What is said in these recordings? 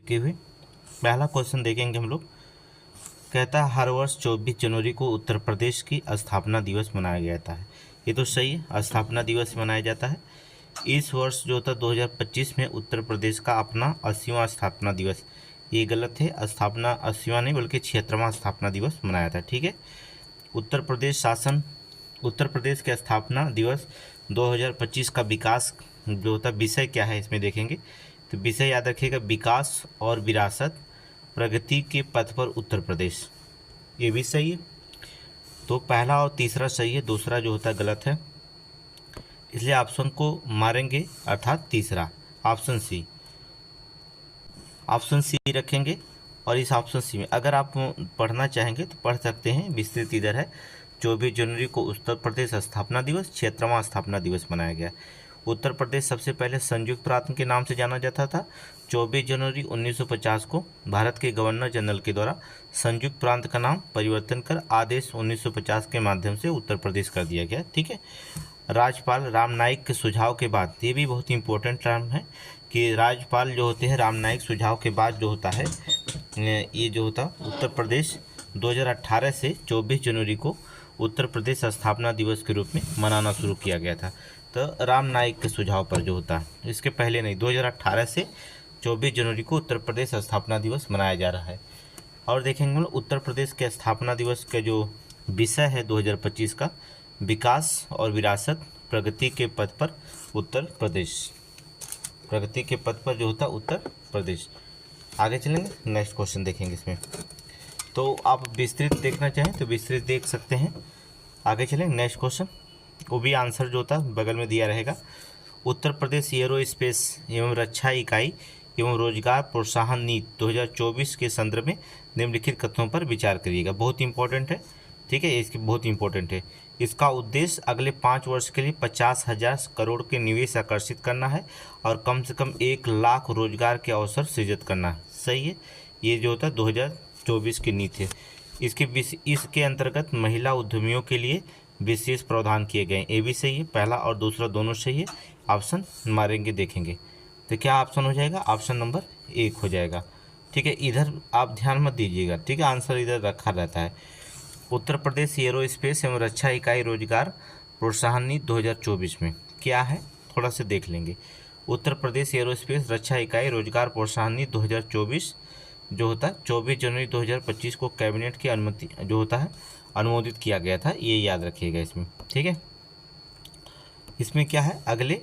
के हुए पहला क्वेश्चन देखेंगे हम लोग। कहता है हर वर्ष 24 जनवरी को उत्तर प्रदेश की स्थापना दिवस मनाया जाता है। ये तो सही है, स्थापना दिवस मनाया जाता है। इस वर्ष जो था 2025 में उत्तर प्रदेश का अपना 80वां स्थापना दिवस, ये गलत है, स्थापना 80वां नहीं बल्कि 76वां स्थापना दिवस मनाया था। ठीक है। उत्तर प्रदेश के स्थापना दिवस 2025 का विकास जो होता है, विषय क्या है इसमें देखेंगे तो विषय याद रखिएगा, विकास और विरासत, प्रगति के पथ पर उत्तर प्रदेश, ये भी सही है। तो पहला और तीसरा सही है, दूसरा जो होता है गलत है, इसलिए ऑप्शन को मारेंगे, अर्थात तीसरा ऑप्शन सी रखेंगे। और इस ऑप्शन सी में अगर आप पढ़ना चाहेंगे तो पढ़ सकते हैं। विस्तृत इधर है, 24 जनवरी को उत्तर प्रदेश स्थापना दिवस, 76वां स्थापना दिवस मनाया गया। उत्तर प्रदेश सबसे पहले संयुक्त प्रांत के नाम से जाना जाता था। 24 जनवरी 1950 को भारत के गवर्नर जनरल के द्वारा संयुक्त प्रांत का नाम परिवर्तन कर आदेश 1950 के माध्यम से उत्तर प्रदेश कर दिया गया। ठीक है। राज्यपाल राम नाईक के सुझाव के बाद, ये भी बहुत इंपॉर्टेंट टर्म है कि राज्यपाल जो होते हैं राम नाईक सुझाव के बाद जो होता है, ये जो होता उत्तर प्रदेश 2018 से 24 जनवरी को उत्तर प्रदेश स्थापना दिवस के रूप में मनाना शुरू किया गया था। तो राम नाईक के सुझाव पर जो होता है, इसके पहले नहीं, 2018 से 24 जनवरी को उत्तर प्रदेश स्थापना दिवस मनाया जा रहा है। और देखेंगे हम उत्तर प्रदेश के स्थापना दिवस का जो विषय है 2025 का, विकास और विरासत, प्रगति के पथ पर उत्तर प्रदेश, प्रगति के पथ पर जो होता है उत्तर प्रदेश। आगे चलेंगे, नेक्स्ट क्वेश्चन देखेंगे इसमें। तो आप विस्तृत देखना चाहें तो विस्तृत देख सकते हैं। आगे चलेंगे, नेक्स्ट क्वेश्चन, वो भी आंसर जो होता है बगल में दिया रहेगा। उत्तर प्रदेश एयरोस्पेस एवं रक्षा इकाई एवं रोजगार प्रोत्साहन नीति 2024 के संदर्भ में निम्नलिखित कथनों पर विचार करिएगा। बहुत इंपॉर्टेंट है, ठीक है, इसकी बहुत इंपॉर्टेंट है। इसका उद्देश्य अगले 5 वर्ष के लिए 50,000 करोड़ के निवेश आकर्षित करना है और कम से कम 1 लाख रोजगार के अवसर सृजित करना है। सही है, ये जो होता है 2024 की नीति है। इसके अंतर्गत महिला उद्यमियों के लिए विशेष प्रावधान किए गए, ये भी सही है, पहला और दूसरा दोनों सही है। ऑप्शन मारेंगे, देखेंगे तो क्या ऑप्शन हो जाएगा, ऑप्शन नंबर 1 हो जाएगा। ठीक है, इधर आप ध्यान मत दीजिएगा, ठीक है, आंसर इधर रखा रहता है। उत्तर प्रदेश एयरोस्पेस एवं रक्षा इकाई रोजगार प्रोत्साहन नीति 2024 में क्या है, थोड़ा सा देख लेंगे। उत्तर प्रदेश एयरोस्पेस रक्षा इकाई रोजगार प्रोत्साहन नीति 2024 जो होता है 24 जनवरी 2025 को कैबिनेट की अनुमति जो होता है अनुमोदित किया गया था, ये याद रखिएगा इसमें। ठीक है, इसमें क्या है, अगले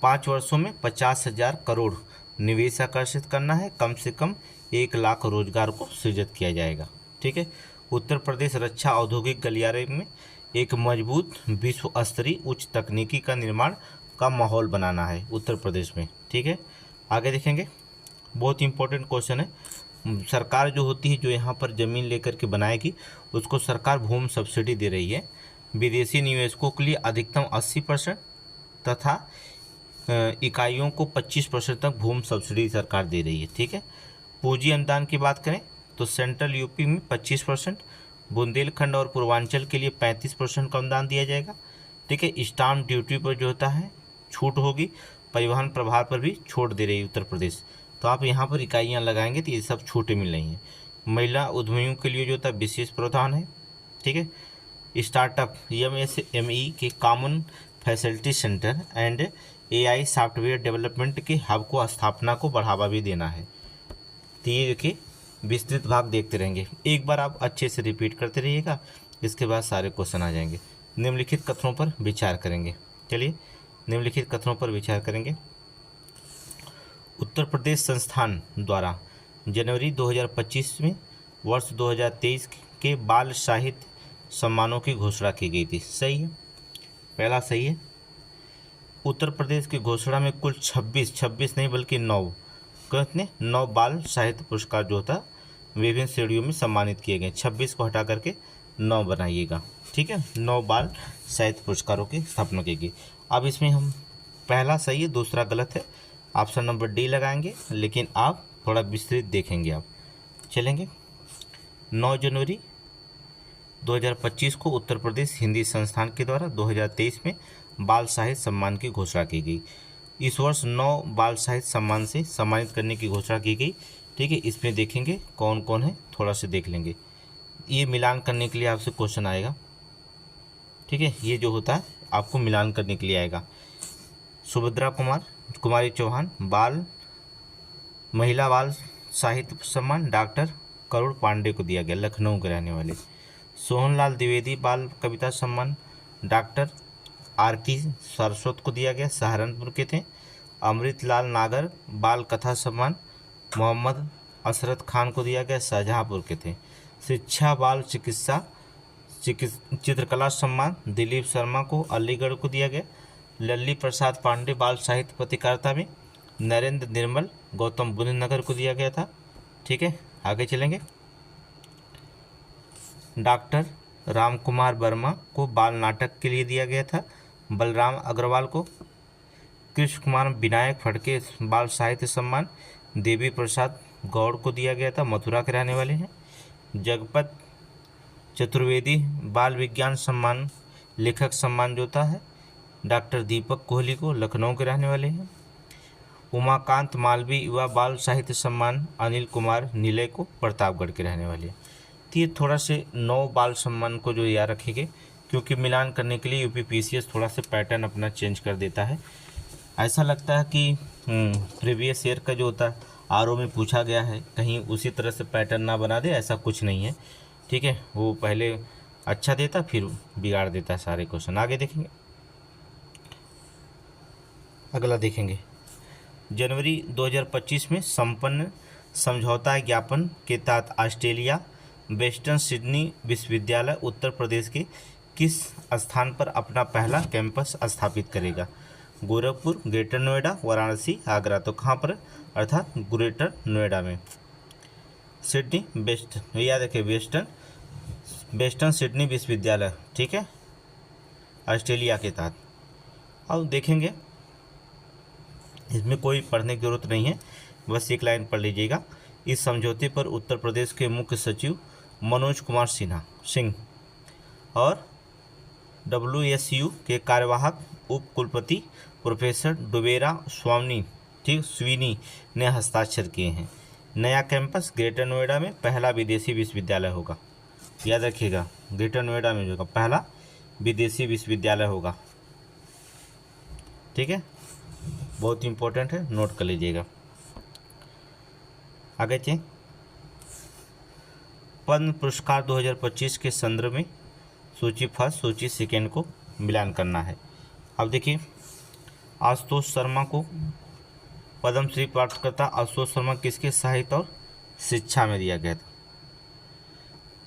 5 वर्षों में 50,000 करोड़ निवेश आकर्षित करना है, कम से कम 1 लाख रोजगार को सृजित किया जाएगा। ठीक है, उत्तर प्रदेश रक्षा औद्योगिक गलियारे में एक मजबूत विश्व स्तरीय उच्च तकनीकी का निर्माण का माहौल बनाना है उत्तर प्रदेश में। ठीक है, आगे देखेंगे, बहुत इंपॉर्टेंट क्वेश्चन है। सरकार जो होती है जो यहाँ पर ज़मीन लेकर के बनाएगी उसको सरकार भूमि सब्सिडी दे रही है। विदेशी निवेशकों के लिए अधिकतम 80% तथा इकाइयों को 25% तक भूमि सब्सिडी सरकार दे रही है। ठीक है, पूंजी अनुदान की बात करें तो सेंट्रल यूपी में 25%, बुंदेलखंड और पूर्वांचल के लिए 35% का अनुदान दिया जाएगा। ठीक है, स्टाम्प ड्यूटी पर जो होता है छूट होगी, परिवहन प्रभार पर भी छूट दे रही है उत्तर प्रदेश। तो आप यहाँ पर इकाइयाँ लगाएंगे तो ये सब छूटें मिल रही हैं। महिला उद्यमियों के लिए जो होता है विशेष प्रावधान है। ठीक है, स्टार्टअप MSME के common facility centre and AI software development के हब को स्थापना को बढ़ावा भी देना है। तो ये देखिए विस्तृत भाग देखते रहेंगे, एक बार आप अच्छे से रिपीट करते रहिएगा, इसके बाद सारे क्वेश्चन आ जाएंगे। निम्नलिखित कथनों पर विचार करेंगे। चलिए निम्नलिखित कथनों पर विचार करेंगे। उत्तर प्रदेश संस्थान द्वारा जनवरी 2025 में वर्ष 2023 के बाल साहित्य सम्मानों की घोषणा की गई थी। सही है, पहला सही है। उत्तर प्रदेश की घोषणा में कुल 26 नहीं बल्कि 9 बाल साहित्य पुरस्कार जो होता विभिन्न श्रेणियों में सम्मानित किए गए। 26 को हटा करके 9 बनाइएगा। ठीक है, 9 बाल साहित्य पुरस्कारों की स्थापना की गई। अब इसमें हम पहला सही है, दूसरा गलत है, ऑप्शन नंबर डी लगाएंगे, लेकिन आप थोड़ा विस्तृत देखेंगे। आप चलेंगे, 9 जनवरी 2025 को उत्तर प्रदेश हिंदी संस्थान के द्वारा 2023 में बाल साहित्य सम्मान की घोषणा की गई। इस वर्ष 9 बाल साहित्य सम्मान से सम्मानित करने की घोषणा की गई। ठीक है, इसमें देखेंगे कौन कौन है, थोड़ा सा देख लेंगे। ये मिलान करने के लिए आपसे क्वेश्चन आएगा। ठीक है, ये जो होता है आपको मिलान करने के लिए आएगा। सुभद्रा कुमारी चौहान महिला बाल साहित्य सम्मान डॉक्टर करुण पांडे को दिया गया, लखनऊ के रहने वाले। सोहनलाल द्विवेदी बाल कविता सम्मान डॉक्टर आरती सारस्वत को दिया गया, सहारनपुर के थे। अमृतलाल नागर बाल कथा सम्मान मोहम्मद असरत खान को दिया गया, शाहजहाँपुर के थे। शिक्षा बाल चित्रकला सम्मान दिलीप शर्मा को अलीगढ़ को दिया गया। लल्ली प्रसाद पांडे बाल साहित्य पत्रकारिता में नरेंद्र निर्मल गौतम बुद्ध नगर को दिया गया था। ठीक है, आगे चलेंगे। डॉक्टर रामकुमार वर्मा को बाल नाटक के लिए दिया गया था। बलराम अग्रवाल को। कृष्ण कुमार विनायक फड़के बाल साहित्य सम्मान देवी प्रसाद गौड़ को दिया गया था, मथुरा के रहने वाले हैं। जगपत चतुर्वेदी बाल विज्ञान सम्मान लेखक सम्मान जो होता है डॉक्टर दीपक कोहली को, लखनऊ के रहने वाले हैं। उमाकांत मालवीय युवा बाल साहित्य सम्मान अनिल कुमार नीलय को, प्रतापगढ़ के रहने वाले हैं। तो ये थोड़ा से 9 बाल सम्मान को जो याद रखेंगे, क्योंकि मिलान करने के लिए यूपीपीसीएस थोड़ा सा पैटर्न अपना चेंज कर देता है। ऐसा लगता है कि प्रीवियस ईयर का जो होता है आरओ में पूछा गया है, कहीं उसी तरह से पैटर्न ना बना दे, ऐसा कुछ नहीं है। ठीक है, वो पहले अच्छा देता फिर बिगाड़ देता है सारे क्वेश्चन। आगे देखेंगे, अगला देखेंगे। जनवरी 2025 में संपन्न समझौता ज्ञापन के तहत ऑस्ट्रेलिया वेस्टर्न सिडनी विश्वविद्यालय उत्तर प्रदेश के किस स्थान पर अपना पहला कैंपस स्थापित करेगा? गोरखपुर, ग्रेटर नोएडा, वाराणसी, आगरा। तो कहाँ पर? अर्थात ग्रेटर नोएडा में। सिडनी याद रखें, वेस्टर्न सिडनी विश्वविद्यालय। ठीक है, ऑस्ट्रेलिया के तहत। अब देखेंगे, इसमें कोई पढ़ने की जरूरत नहीं है, बस एक लाइन पढ़ लीजिएगा। इस समझौते पर उत्तर प्रदेश के मुख्य सचिव मनोज कुमार सिंह और WSU के कार्यवाहक उप कुलपति प्रोफेसर डुबेरा स्वीनी ने हस्ताक्षर किए हैं। नया कैंपस ग्रेटर नोएडा में पहला विदेशी विश्वविद्यालय होगा। याद रखिएगा, ग्रेटर नोएडा में जो होगा पहला विदेशी विश्वविद्यालय होगा। ठीक है, बहुत इंपॉर्टेंट है, नोट कर लीजिएगा। आगे चलिए, पद्म पुरस्कार 2025 के संदर्भ में सूची फर्स्ट सूची सेकेंड को मिलान करना है। अब देखिए, आशुतोष शर्मा को पद्मश्री प्राप्तकर्ता आशुतोष शर्मा किसके साहित्य और शिक्षा में दिया गया था?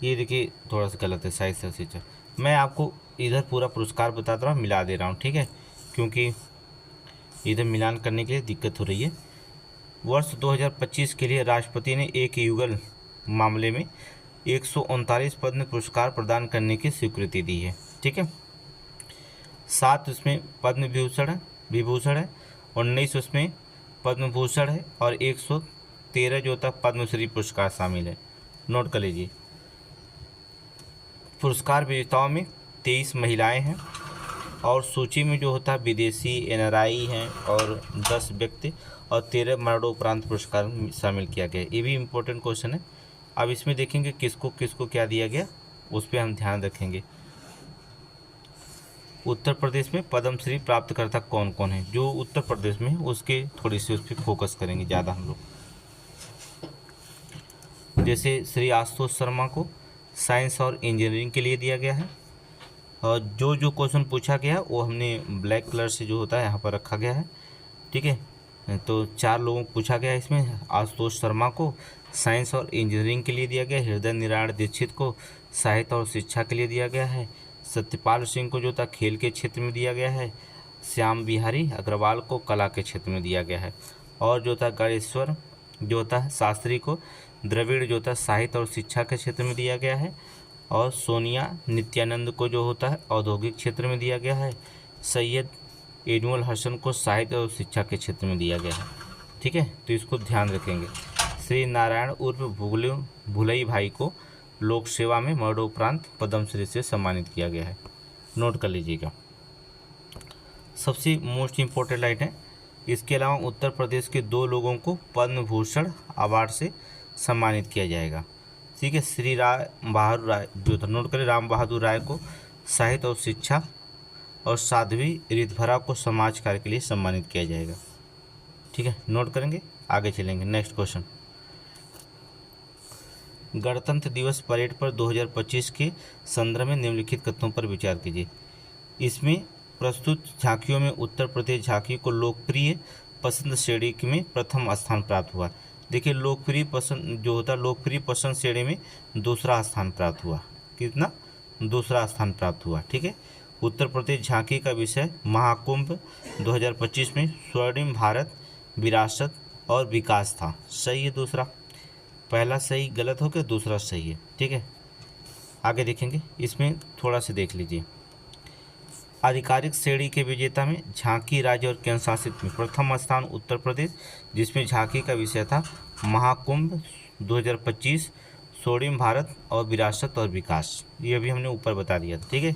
ये देखिए थोड़ा सा गलत है, साहित्य और शिक्षा। मैं आपको इधर पूरा पुरस्कार बताता रहा हूँ, मिला दे रहा हूँ। ठीक है, क्योंकि इधर मिलान करने के लिए दिक्कत हो रही है। वर्ष 2025 के लिए राष्ट्रपति ने एक युगल मामले में 139 पद्म पुरस्कार प्रदान करने की स्वीकृति दी है। ठीक है, 7 उसमें पद्म विभूषण है, 19 उसमें पद्म भूषण है और 113 जो तक पद्मश्री पुरस्कार शामिल है। नोट कर लीजिए। पुरस्कार विजेताओं में 23 महिलाएं हैं और सूची में जो होता है विदेशी NRI हैं और 10 व्यक्ति और 13 मरणोपरांत पुरस्कार शामिल किया गया। ये भी इम्पोर्टेंट क्वेश्चन है। अब इसमें देखेंगे किसको किसको क्या दिया गया, उस पर हम ध्यान रखेंगे। उत्तर प्रदेश में पद्मश्री प्राप्तकर्ता कौन कौन है? जो उत्तर प्रदेश में है उसके थोड़ी सी उस पर फोकस करेंगे ज़्यादा हम लोग। जैसे श्री आशुतोष शर्मा को साइंस और इंजीनियरिंग के लिए दिया गया है और जो क्वेश्चन पूछा गया वो हमने ब्लैक कलर से जो होता है यहाँ पर रखा गया है। ठीक है, तो 4 लोगों को पूछा गया इसमें। आशुतोष शर्मा को साइंस और इंजीनियरिंग के लिए दिया गया, हृदय नारायण दीक्षित को साहित्य और शिक्षा के लिए दिया गया है, सत्यपाल सिंह को जो था खेल के क्षेत्र में दिया गया है, श्याम बिहारी अग्रवाल को कला के क्षेत्र में दिया गया है और जो था गणेश्वर जो था शास्त्री को द्रविड़ जो था साहित्य और शिक्षा के क्षेत्र में दिया गया है और सोनिया नित्यानंद को जो होता है औद्योगिक क्षेत्र में दिया गया है, सैयद एनुअल हसन को साहित्य और शिक्षा के क्षेत्र में दिया गया है। ठीक है, तो इसको ध्यान रखेंगे। श्री नारायण उर्फ भुलई भाई को लोक सेवा में मरणोपरांत पद्मश्री से सम्मानित किया गया है। नोट कर लीजिएगा। सबसे मोस्ट इम्पोर्टेंट लाइन है इसके अलावा उत्तर प्रदेश के 2 लोगों को पद्म भूषण अवार्ड से सम्मानित किया जाएगा। ठीक है, श्री राम बहादुर राय जो था, नोट करें, राम बहादुर राय को साहित्य और शिक्षा, और साध्वी रितभरा को समाज कार्य के लिए सम्मानित किया जाएगा। ठीक है, नोट करेंगे, आगे चलेंगे। नेक्स्ट क्वेश्चन, गणतंत्र दिवस परेड पर 2025 के संदर्भ में निम्नलिखित कथनों पर विचार कीजिए। इसमें प्रस्तुत झांकियों में उत्तर प्रदेश झांकी को लोकप्रिय पसंद श्रेणी में प्रथम स्थान प्राप्त हुआ। देखिए, लोकप्रिय पसंद जो होता है, लोकप्रिय पसंद श्रेणी में दूसरा स्थान प्राप्त हुआ। कितना? दूसरा स्थान प्राप्त हुआ। ठीक है, उत्तर प्रदेश झांकी का विषय महाकुंभ 2025 में स्वर्णिम भारत, विरासत और विकास था। सही है दूसरा, पहला सही गलत हो गया, दूसरा सही है। ठीक है, आगे देखेंगे, इसमें थोड़ा सा देख लीजिए। आधिकारिक श्रेणी के विजेता में झांकी राज्य और केंद्र शासित में प्रथम स्थान उत्तर प्रदेश, जिसमें झांकी का विषय था महाकुंभ 2025, स्वर्णिम भारत और विरासत और विकास। ये भी हमने ऊपर बता दिया था। ठीक है,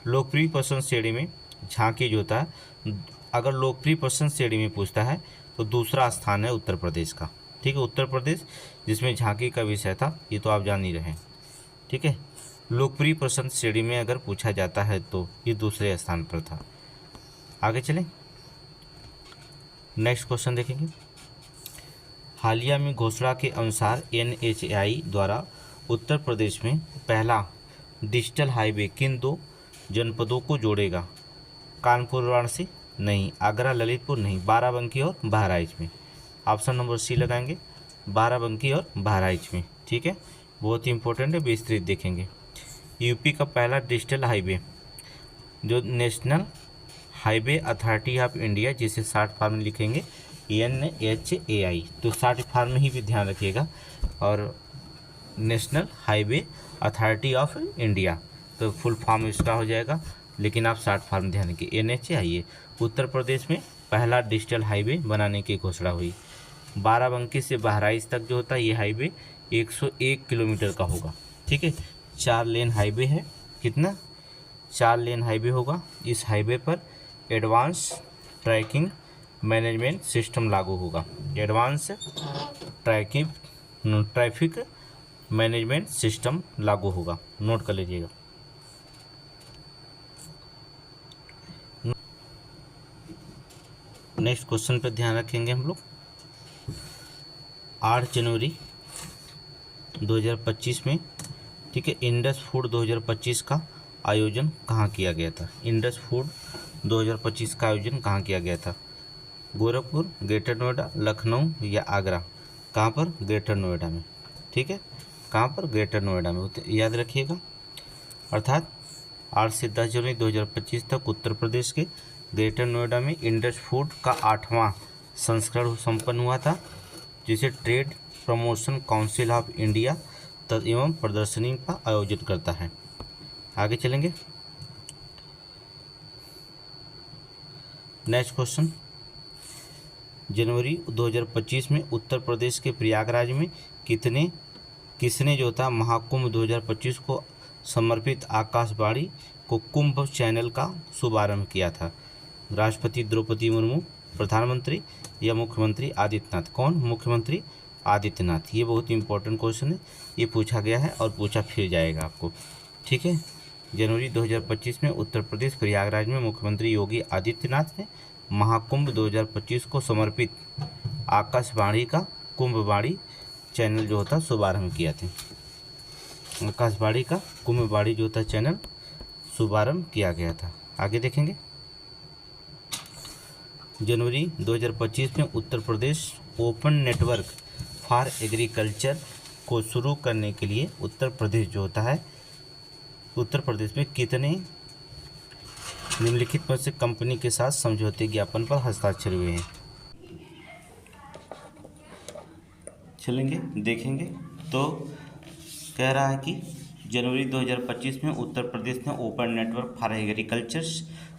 लोकप्रिय पसंद श्रेणी में झांकी जो होता है, अगर लोकप्रिय पसंद श्रेणी में पूछता है तो दूसरा स्थान है उत्तर प्रदेश का। ठीक है, उत्तर प्रदेश जिसमें झांकी का विषय था, ये तो आप जान ही रहे हैं। ठीक है, लोकप्रिय पसंद श्रेणी में अगर पूछा जाता है तो ये दूसरे स्थान पर था। आगे चलें, नेक्स्ट क्वेश्चन देखेंगे। हालिया में घोषणा के अनुसार NHAI द्वारा उत्तर प्रदेश में पहला डिजिटल हाईवे किन 2 जनपदों को जोड़ेगा? कानपुर वाराणसी नहीं, आगरा ललितपुर नहीं, बाराबंकी और बहराइच में। ऑप्शन नंबर सी लगाएंगे, बाराबंकी और बहराइच में। ठीक है, बहुत ही इंपॉर्टेंट है, विस्तृत देखेंगे। यूपी का पहला डिजिटल हाईवे जो national highway authority of India, जिसे शॉर्ट फॉर्म में लिखेंगे NHAI, तो शॉर्ट फॉर्म में ही भी ध्यान रखिएगा, और national highway authority of India तो फुल फॉर्म इसका हो जाएगा, लेकिन आप शॉर्ट फॉर्म ध्यान रखिए NHAI। उत्तर प्रदेश में पहला डिजिटल हाईवे बनाने की घोषणा हुई। बाराबंकी से बहराइच तक जो होता है ये हाईवे 101 किलोमीटर का होगा। ठीक है, 4 लेन हाईवे है। कितना? 4 लेन हाईवे होगा। इस हाईवे पर एडवांस ट्रैकिंग मैनेजमेंट सिस्टम लागू होगा। एडवांस ट्रैफिक मैनेजमेंट सिस्टम लागू होगा, नोट कर लीजिएगा। नेक्स्ट क्वेश्चन पर ध्यान रखेंगे हम लोग। 8 जनवरी 2025 में, ठीक है, इंडस फूड 2025 का आयोजन कहाँ किया गया था? इंडस फूड 2025 का आयोजन कहाँ किया गया था? गोरखपुर, ग्रेटर नोएडा, लखनऊ या आगरा? कहाँ पर? ग्रेटर नोएडा में। ठीक है, कहाँ पर? ग्रेटर नोएडा में, याद रखिएगा। अर्थात 8 से 10 जनवरी 2025 तक उत्तर प्रदेश के ग्रेटर नोएडा में इंडस फूड का 8वां संस्करण संपन्न हुआ था, जिसे trade promotion council of India एवं प्रदर्शनी का आयोजन करता है। आगे चलेंगे, नेक्स्ट क्वेश्चन। जनवरी 2025 में उत्तर प्रदेश के प्रयागराज में किसने जो था महाकुंभ 2025 को समर्पित आकाशवाणी को कुंभ चैनल का शुभारंभ किया था? राष्ट्रपति द्रौपदी मुर्मू, प्रधानमंत्री या मुख्यमंत्री आदित्यनाथ? कौन? मुख्यमंत्री आदित्यनाथ। ये बहुत इंपॉर्टेंट क्वेश्चन है, ये पूछा गया है और पूछा फिर जाएगा आपको। ठीक है, जनवरी 2025 में उत्तर प्रदेश प्रयागराज में मुख्यमंत्री योगी आदित्यनाथ ने महाकुंभ 2025 को समर्पित आकाशवाणी का कुंभवाणी चैनल जो होता शुभारंभ किया था। आकाशवाणी का कुंभवाणी जो होता चैनल शुभारंभ किया गया था। आगे देखेंगे, जनवरी 2025 में Uttar Pradesh open network for agriculture को शुरू करने के लिए उत्तर प्रदेश जो होता है, उत्तर प्रदेश में कितने निम्नलिखित में से कंपनी के साथ समझौते ज्ञापन पर हस्ताक्षर हुए हैं? चलेंगे देखेंगे, तो कह रहा है कि जनवरी 2025 में उत्तर प्रदेश ने ओपन नेटवर्क फॉर एग्रीकल्चर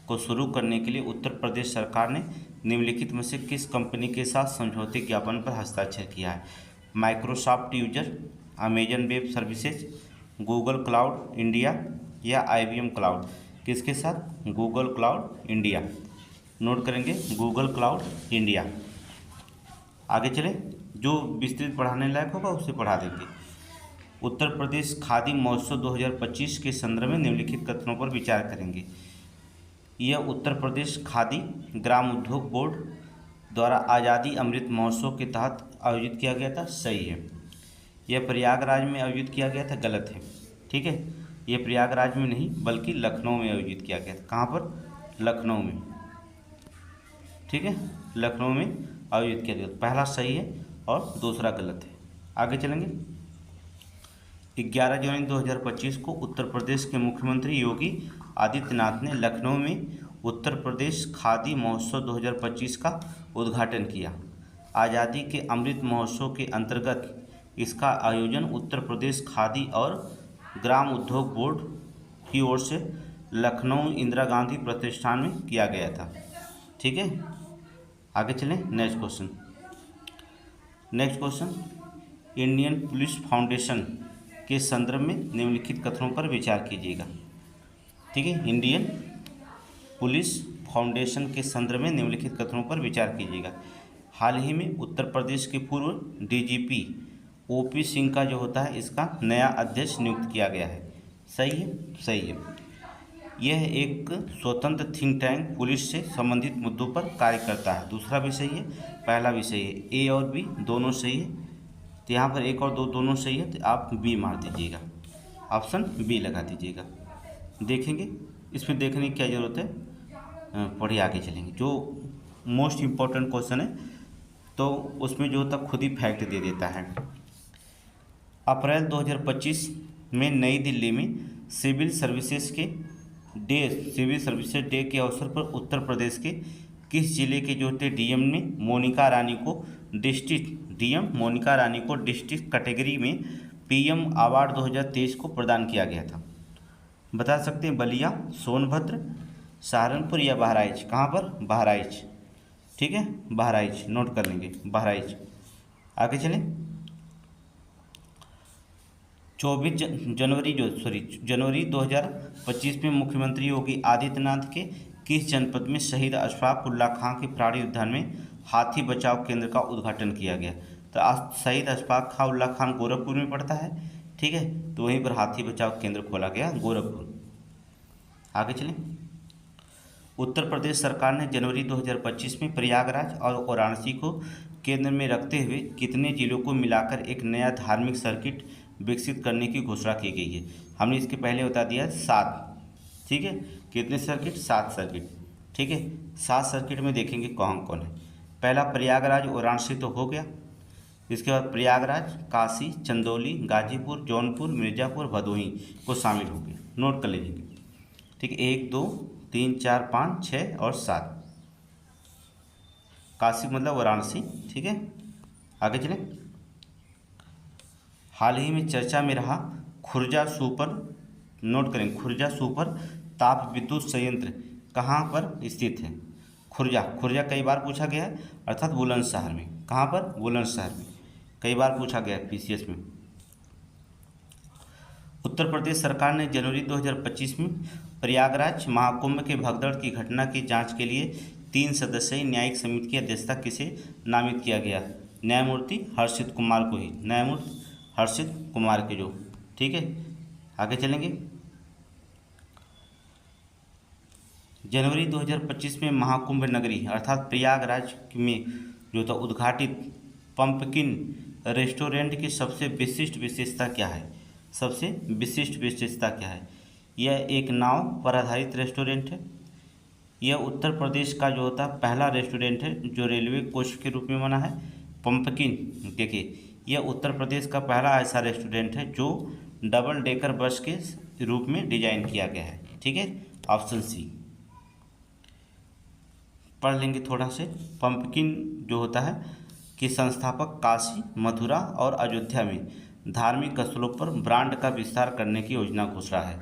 को शुरू करने के लिए उत्तर प्रदेश सरकार ने निम्नलिखित में से किस कंपनी के साथ समझौते ज्ञापन पर हस्ताक्षर किया है? Microsoft user, Amazon web services, Google cloud India या IBM क्लाउड? किसके साथ? Google cloud India. नोट करेंगे गूगल क्लाउड इंडिया। आगे चले, जो विस्तृत पढ़ाने लायक होगा उसे पढ़ा देंगे। उत्तर प्रदेश खादी महोत्सव 2025 के संदर्भ में निम्नलिखित कथनों पर विचार करेंगे। यह उत्तर प्रदेश खादी ग्राम उद्योग बोर्ड द्वारा आज़ादी अमृत महोत्सव के तहत आयोजित किया गया था, सही है। यह प्रयागराज में आयोजित किया गया था, गलत है। ठीक है, यह प्रयागराज में नहीं बल्कि लखनऊ में आयोजित किया गया था। कहाँ पर? लखनऊ में। ठीक है, लखनऊ में आयोजित किया गया। पहला सही है और दूसरा गलत है। आगे चलेंगे। 11 जनवरी 2025 को उत्तर प्रदेश के मुख्यमंत्री योगी आदित्यनाथ ने लखनऊ में उत्तर प्रदेश खादी महोत्सव 2025 का उद्घाटन किया। आज़ादी के अमृत महोत्सव के अंतर्गत इसका आयोजन उत्तर प्रदेश खादी और ग्राम उद्योग बोर्ड की ओर से लखनऊ इंदिरा गांधी प्रतिष्ठान में किया गया था। ठीक है, आगे चलें। Next question, Indian police foundation के संदर्भ में निम्नलिखित कथनों पर विचार कीजिएगा। ठीक है, इंडियन पुलिस फाउंडेशन के संदर्भ में निम्नलिखित कथनों पर विचार कीजिएगा। हाल ही में उत्तर प्रदेश के पूर्व डीजीपी ओपी सिंह का जो होता है इसका नया अध्यक्ष नियुक्त किया गया है, सही है, सही है। यह एक स्वतंत्र थिंक टैंक पुलिस से संबंधित मुद्दों पर कार्य करता है। दूसरा भी सही है, पहला भी सही है। ए और बी दोनों सही है, तो यहाँ पर एक और दो दोनों सही है, तो आप बी मार दीजिएगा, ऑप्शन बी लगा दीजिएगा। देखेंगे, इसमें देखने की क्या ज़रूरत है, पढ़िए आगे चलेंगे। जो मोस्ट इम्पोर्टेंट क्वेश्चन है तो उसमें जो होता खुद ही फैक्ट दे देता है। अप्रैल 2025 में नई दिल्ली में सिविल सर्विसेज डे के अवसर पर उत्तर प्रदेश के किस जिले के जो थे डीएम मोनिका रानी को डिस्ट्रिक्ट कैटेगरी में पीएम अवार्ड 2023 को प्रदान किया गया था? बता सकते हैं बलिया, सोनभद्र, सहारनपुर या बहराइच। कहाँ पर? बहराइच। ठीक है, बहराइच नोट कर लेंगे, बहराइच। आगे चलें। जनवरी 2025 में मुख्यमंत्री योगी आदित्यनाथ के किस जनपद में शहीद अशफाक उल्लाह खां के प्राणी उद्यान में हाथी बचाव केंद्र का उद्घाटन किया गया? तो शहीद अशफाक खां उल्लाह खान गोरखपुर में पड़ता है। ठीक है, तो वहीं पर हाथी बचाव केंद्र खोला गया, गोरखपुर। आगे चलें। उत्तर प्रदेश सरकार ने जनवरी 2025 में प्रयागराज और वाराणसी को केंद्र में रखते हुए कितने जिलों को मिलाकर एक नया धार्मिक सर्किट विकसित करने की घोषणा की गई है? हमने इसके पहले बता दिया 7। ठीक है, कितने सर्किट? 7 सर्किट। ठीक है, 7 सर्किट में देखेंगे कौन कौन है। पहला प्रयागराज वाराणसी तो हो गया, इसके बाद प्रयागराज, काशी, चंदौली, गाजीपुर, जौनपुर, मिर्ज़ापुर, भदोही को शामिल हो गए। नोट कर लीजिए। ठीक है, 1 2 3 4 5 6 और 7। काशी मतलब वाराणसी। ठीक है, आगे चलें। हाल ही में चर्चा में रहा खुर्जा सुपर, नोट करें, खुर्जा सुपर ताप विद्युत संयंत्र कहाँ पर स्थित है? खुर्जा कई बार पूछा गया है, अर्थात बुलंदशहर में। कहाँ पर? बुलंदशहर में। कई बार पूछा गया है पीसीएस में। उत्तर प्रदेश सरकार ने जनवरी 2025 में प्रयागराज महाकुंभ के भगदड़ की घटना की जांच के लिए 3 सदस्यीय न्यायिक समिति की अध्यक्षता किसे नामित किया गया? न्यायमूर्ति हर्षित कुमार को ही, न्यायमूर्ति हर्षित कुमार के जो। ठीक है, आगे चलेंगे। जनवरी 2025 में महाकुंभ नगरी अर्थात प्रयागराज में जो था उद्घाटित पंपकिन रेस्टोरेंट की सबसे विशिष्ट विशेषता क्या है? सबसे विशिष्ट विशेषता क्या है? यह एक नाव पर आधारित रेस्टोरेंट है। यह उत्तर प्रदेश का जो होता है पहला रेस्टोरेंट है जो रेलवे कोच के रूप में बना है। पंपकिन, देखिए, यह उत्तर प्रदेश का पहला ऐसा रेस्टोरेंट है जो डबल डेकर बस के रूप में डिजाइन किया गया है। ठीक है, ऑप्शन सी पढ़ लेंगे थोड़ा से। पंपकिन जो होता है कि संस्थापक काशी, मथुरा और अयोध्या में धार्मिक स्थलों पर ब्रांड का विस्तार करने की योजना घोषणा है।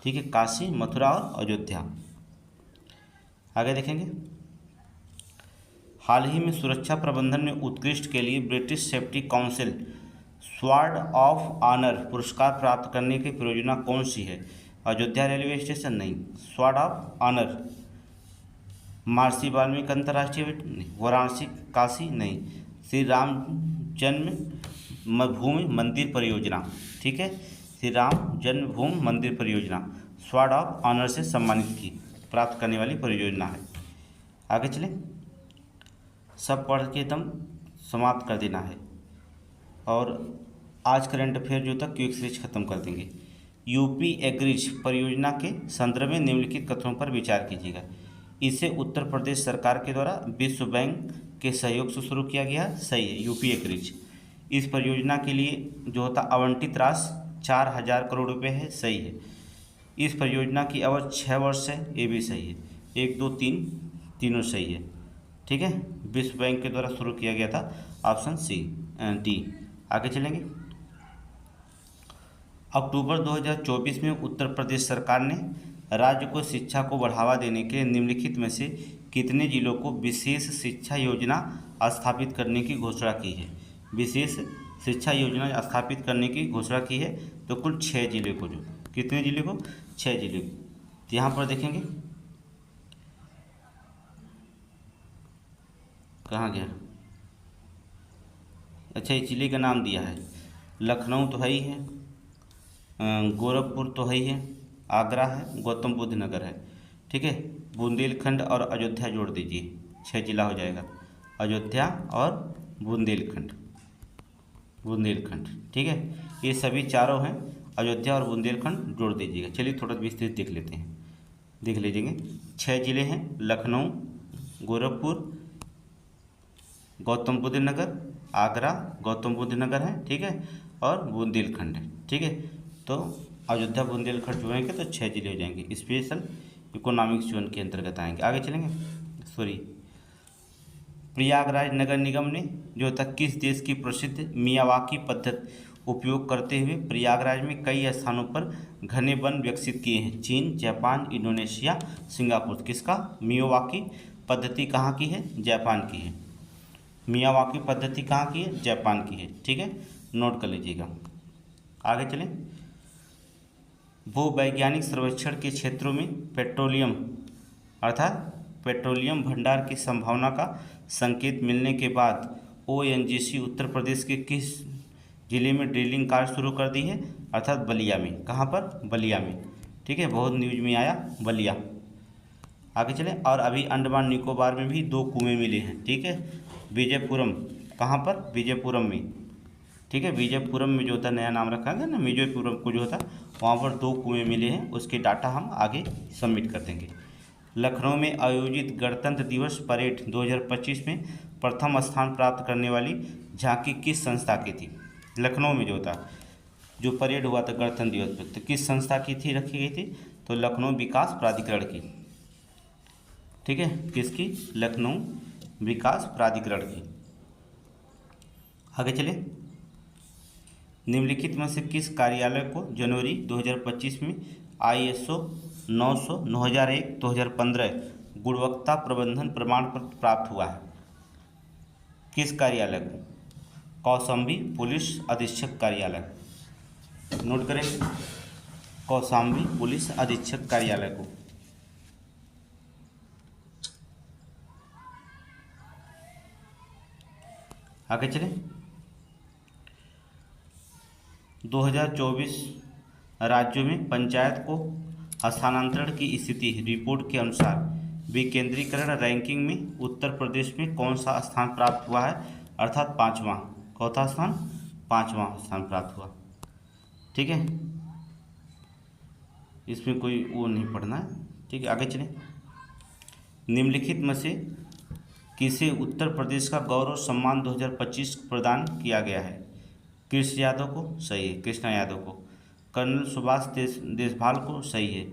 ठीक है, काशी, मथुरा और अयोध्या। आगे देखेंगे। हाल ही में सुरक्षा प्रबंधन में उत्कृष्ट के लिए British safety council sword of honour पुरस्कार प्राप्त करने की परियोजना कौन सी है? अयोध्या रेलवे स्टेशन नहीं, sword of honour Maharishi Valmiki अंतर्राष्ट्रीय नहीं, वाराणसी काशी नहीं, श्री राम जन्मभूमि मंदिर परियोजना, ठीक है, श्री राम जन्मभूमि मंदिर परियोजना स्वॉर्ड ऑफ ऑनर से सम्मानित की प्राप्त करने वाली परियोजना है। आगे चलें, सब पढ़ के एकदम समाप्त कर देना है और आज करंट अफेयर जो था क्विक सीरीज खत्म कर देंगे। यूपी एग्रीज परियोजना के संदर्भ में निम्नलिखित कथनों पर विचार कीजिएगा। इसे उत्तर प्रदेश सरकार के द्वारा विश्व बैंक के सहयोग से शुरू किया गया, सही है, यूपी एग्रीज। इस परियोजना के लिए जो होता आवंटित राशि 4000 करोड़ रुपए है, सही है। इस परियोजना की अवधि 6 वर्ष है, ये भी सही है। 1 2 3 तीनों सही है, ठीक है। विश्व बैंक के द्वारा शुरू किया गया था, ऑप्शन सी डी। आगे चलेंगे। अक्टूबर 2024 में उत्तर प्रदेश सरकार ने राज्य को शिक्षा को बढ़ावा देने के लिए निम्नलिखित में से कितने जिलों को विशेष शिक्षा योजना स्थापित करने की घोषणा की है? विशेष शिक्षा योजना स्थापित करने की घोषणा की है, तो कुल 6 जिले को, जो कितने जिले को, 6 जिले को। तो यहाँ पर देखेंगे, कहाँ गया, अच्छा, इस जिले का नाम दिया है, लखनऊ तो है ही है, गोरखपुर तो है ही है, आगरा है, गौतम बुद्ध नगर है, ठीक है। बुंदेलखंड और अयोध्या जोड़ दीजिए, 6 जिला हो जाएगा, अयोध्या और बुंदेलखंड, बुंदेलखंड, ठीक है। ये सभी चारों हैं, अयोध्या और बुंदेलखंड जोड़ दीजिएगा। चलिए थोड़ा विस्तृत देख लेते हैं, देख लीजिएगा। 6 जिले हैं, लखनऊ, गोरखपुर, गौतम बुद्ध नगर, आगरा, गौतम बुद्ध नगर है, ठीक है, और बुंदेलखंड है, ठीक है। तो अयोध्या बुंदेलखंड जोड़ेंगे तो 6 जिले हो जाएंगे, स्पेशल इकोनॉमिक जोन के अंतर्गत आएंगे। आगे चलेंगे, सॉरी, प्रयागराज नगर निगम ने जो था किस देश की प्रसिद्ध मियावाकी पद्धति उपयोग करते हुए प्रयागराज में कई स्थानों पर घने वन विकसित किए हैं? चीन, जापान, इंडोनेशिया, सिंगापुर। किसका मियावाकी पद्धति कहाँ की है? जापान की है। मियावाकी पद्धति कहाँ की है? जापान की है, ठीक है, नोट कर लीजिएगा। आगे चलें। भूवैज्ञानिक सर्वेक्षण के क्षेत्रों में पेट्रोलियम अर्थात पेट्रोलियम भंडार की संभावना का संकेत मिलने के बाद ओएनजीसी उत्तर प्रदेश के किस जिले में ड्रिलिंग कार्य शुरू कर दी है? अर्थात बलिया में। कहाँ पर? बलिया में, ठीक है, बहुत न्यूज में आया बलिया। आगे चलें। और अभी अंडमान निकोबार में भी 2 कुएं मिले हैं, ठीक है, विजयपुरम। कहाँ पर? विजयपुरम में, ठीक है, विजयपुरम में जो होता नया नाम रखा गया ना, विजयपुरम को जो होता वहाँ पर 2 कुएं मिले हैं, उसके डाटा हम आगे सबमिट कर देंगे। लखनऊ में आयोजित गणतंत्र दिवस परेड 2025 में प्रथम स्थान प्राप्त करने वाली झांकी किस संस्था की थी? लखनऊ में जो था जो परेड हुआ था गणतंत्र दिवस पर, तो किस संस्था की थी, रखी गई थी? तो लखनऊ विकास प्राधिकरण की, ठीक है, किसकी? लखनऊ विकास प्राधिकरण की। आगे चले। निम्नलिखित में से किस कार्यालय को जनवरी 2025 में ISO 900 2001 2015 गुणवत्ता प्रबंधन प्रमाण पत्र प्राप्त हुआ है? किस कार्यालय को? कौशाम्बी पुलिस अधीक्षक कार्यालय, नोट करें, कौशाम्बी पुलिस अधीक्षक कार्यालय को। आगे चलें। 2024 राज्यों में पंचायत को हस्तांतरण की स्थिति रिपोर्ट के अनुसार विकेंद्रीकरण रैंकिंग में उत्तर प्रदेश में कौन सा स्थान प्राप्त हुआ है? अर्थात 5वां। चौथा स्थान, 5वां स्थान प्राप्त हुआ, ठीक है, इसमें कोई वो नहीं पढ़ना है, ठीक है। आगे चलें। निम्नलिखित में से किसे उत्तर प्रदेश का गौरव सम्मान 2025 प्रदान किया गया है? कृष्ण यादव को, सही है, कृष्णा यादव को। कर्नल सुभाष देशवाल को, सही है।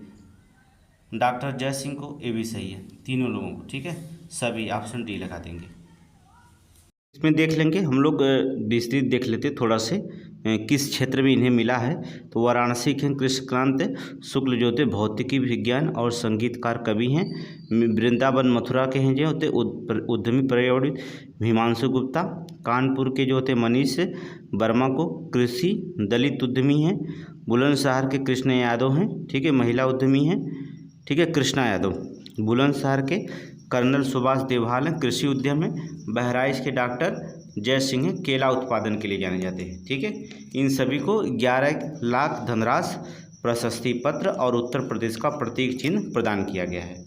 डॉक्टर जय सिंह को, ये भी सही है, तीनों लोगों को, ठीक है, सभी ऑप्शन डी लगा देंगे। इसमें देख लेंगे हम लोग, विस्तृत देख लेते थोड़ा से किस क्षेत्र में इन्हें मिला है। तो वाराणसी के कृष्णकांत शुक्ल जो थे भौतिकी विज्ञान और संगीतकार कवि हैं। वृंदावन मथुरा के हैं जो होते उद्यमी पर्यावरण हिमांशु गुप्ता। कानपुर के जो होते मनीष वर्मा को कृषि दलित उद्यमी हैं। बुलंदशहर के कृष्ण यादव हैं, ठीक है, महिला उद्यमी हैं, ठीक है, कृष्णा यादव। बुलंदशहर के कर्नल सुभाष देवहाल हैं, कृषि उद्यम है। बहराइच के डॉक्टर जय सिंह हैं, केला उत्पादन के लिए जाने जाते हैं। ठीक है, इन सभी को 11 लाख धनराशि, प्रशस्ति पत्र और उत्तर प्रदेश का प्रतीक चिन्ह प्रदान किया गया है।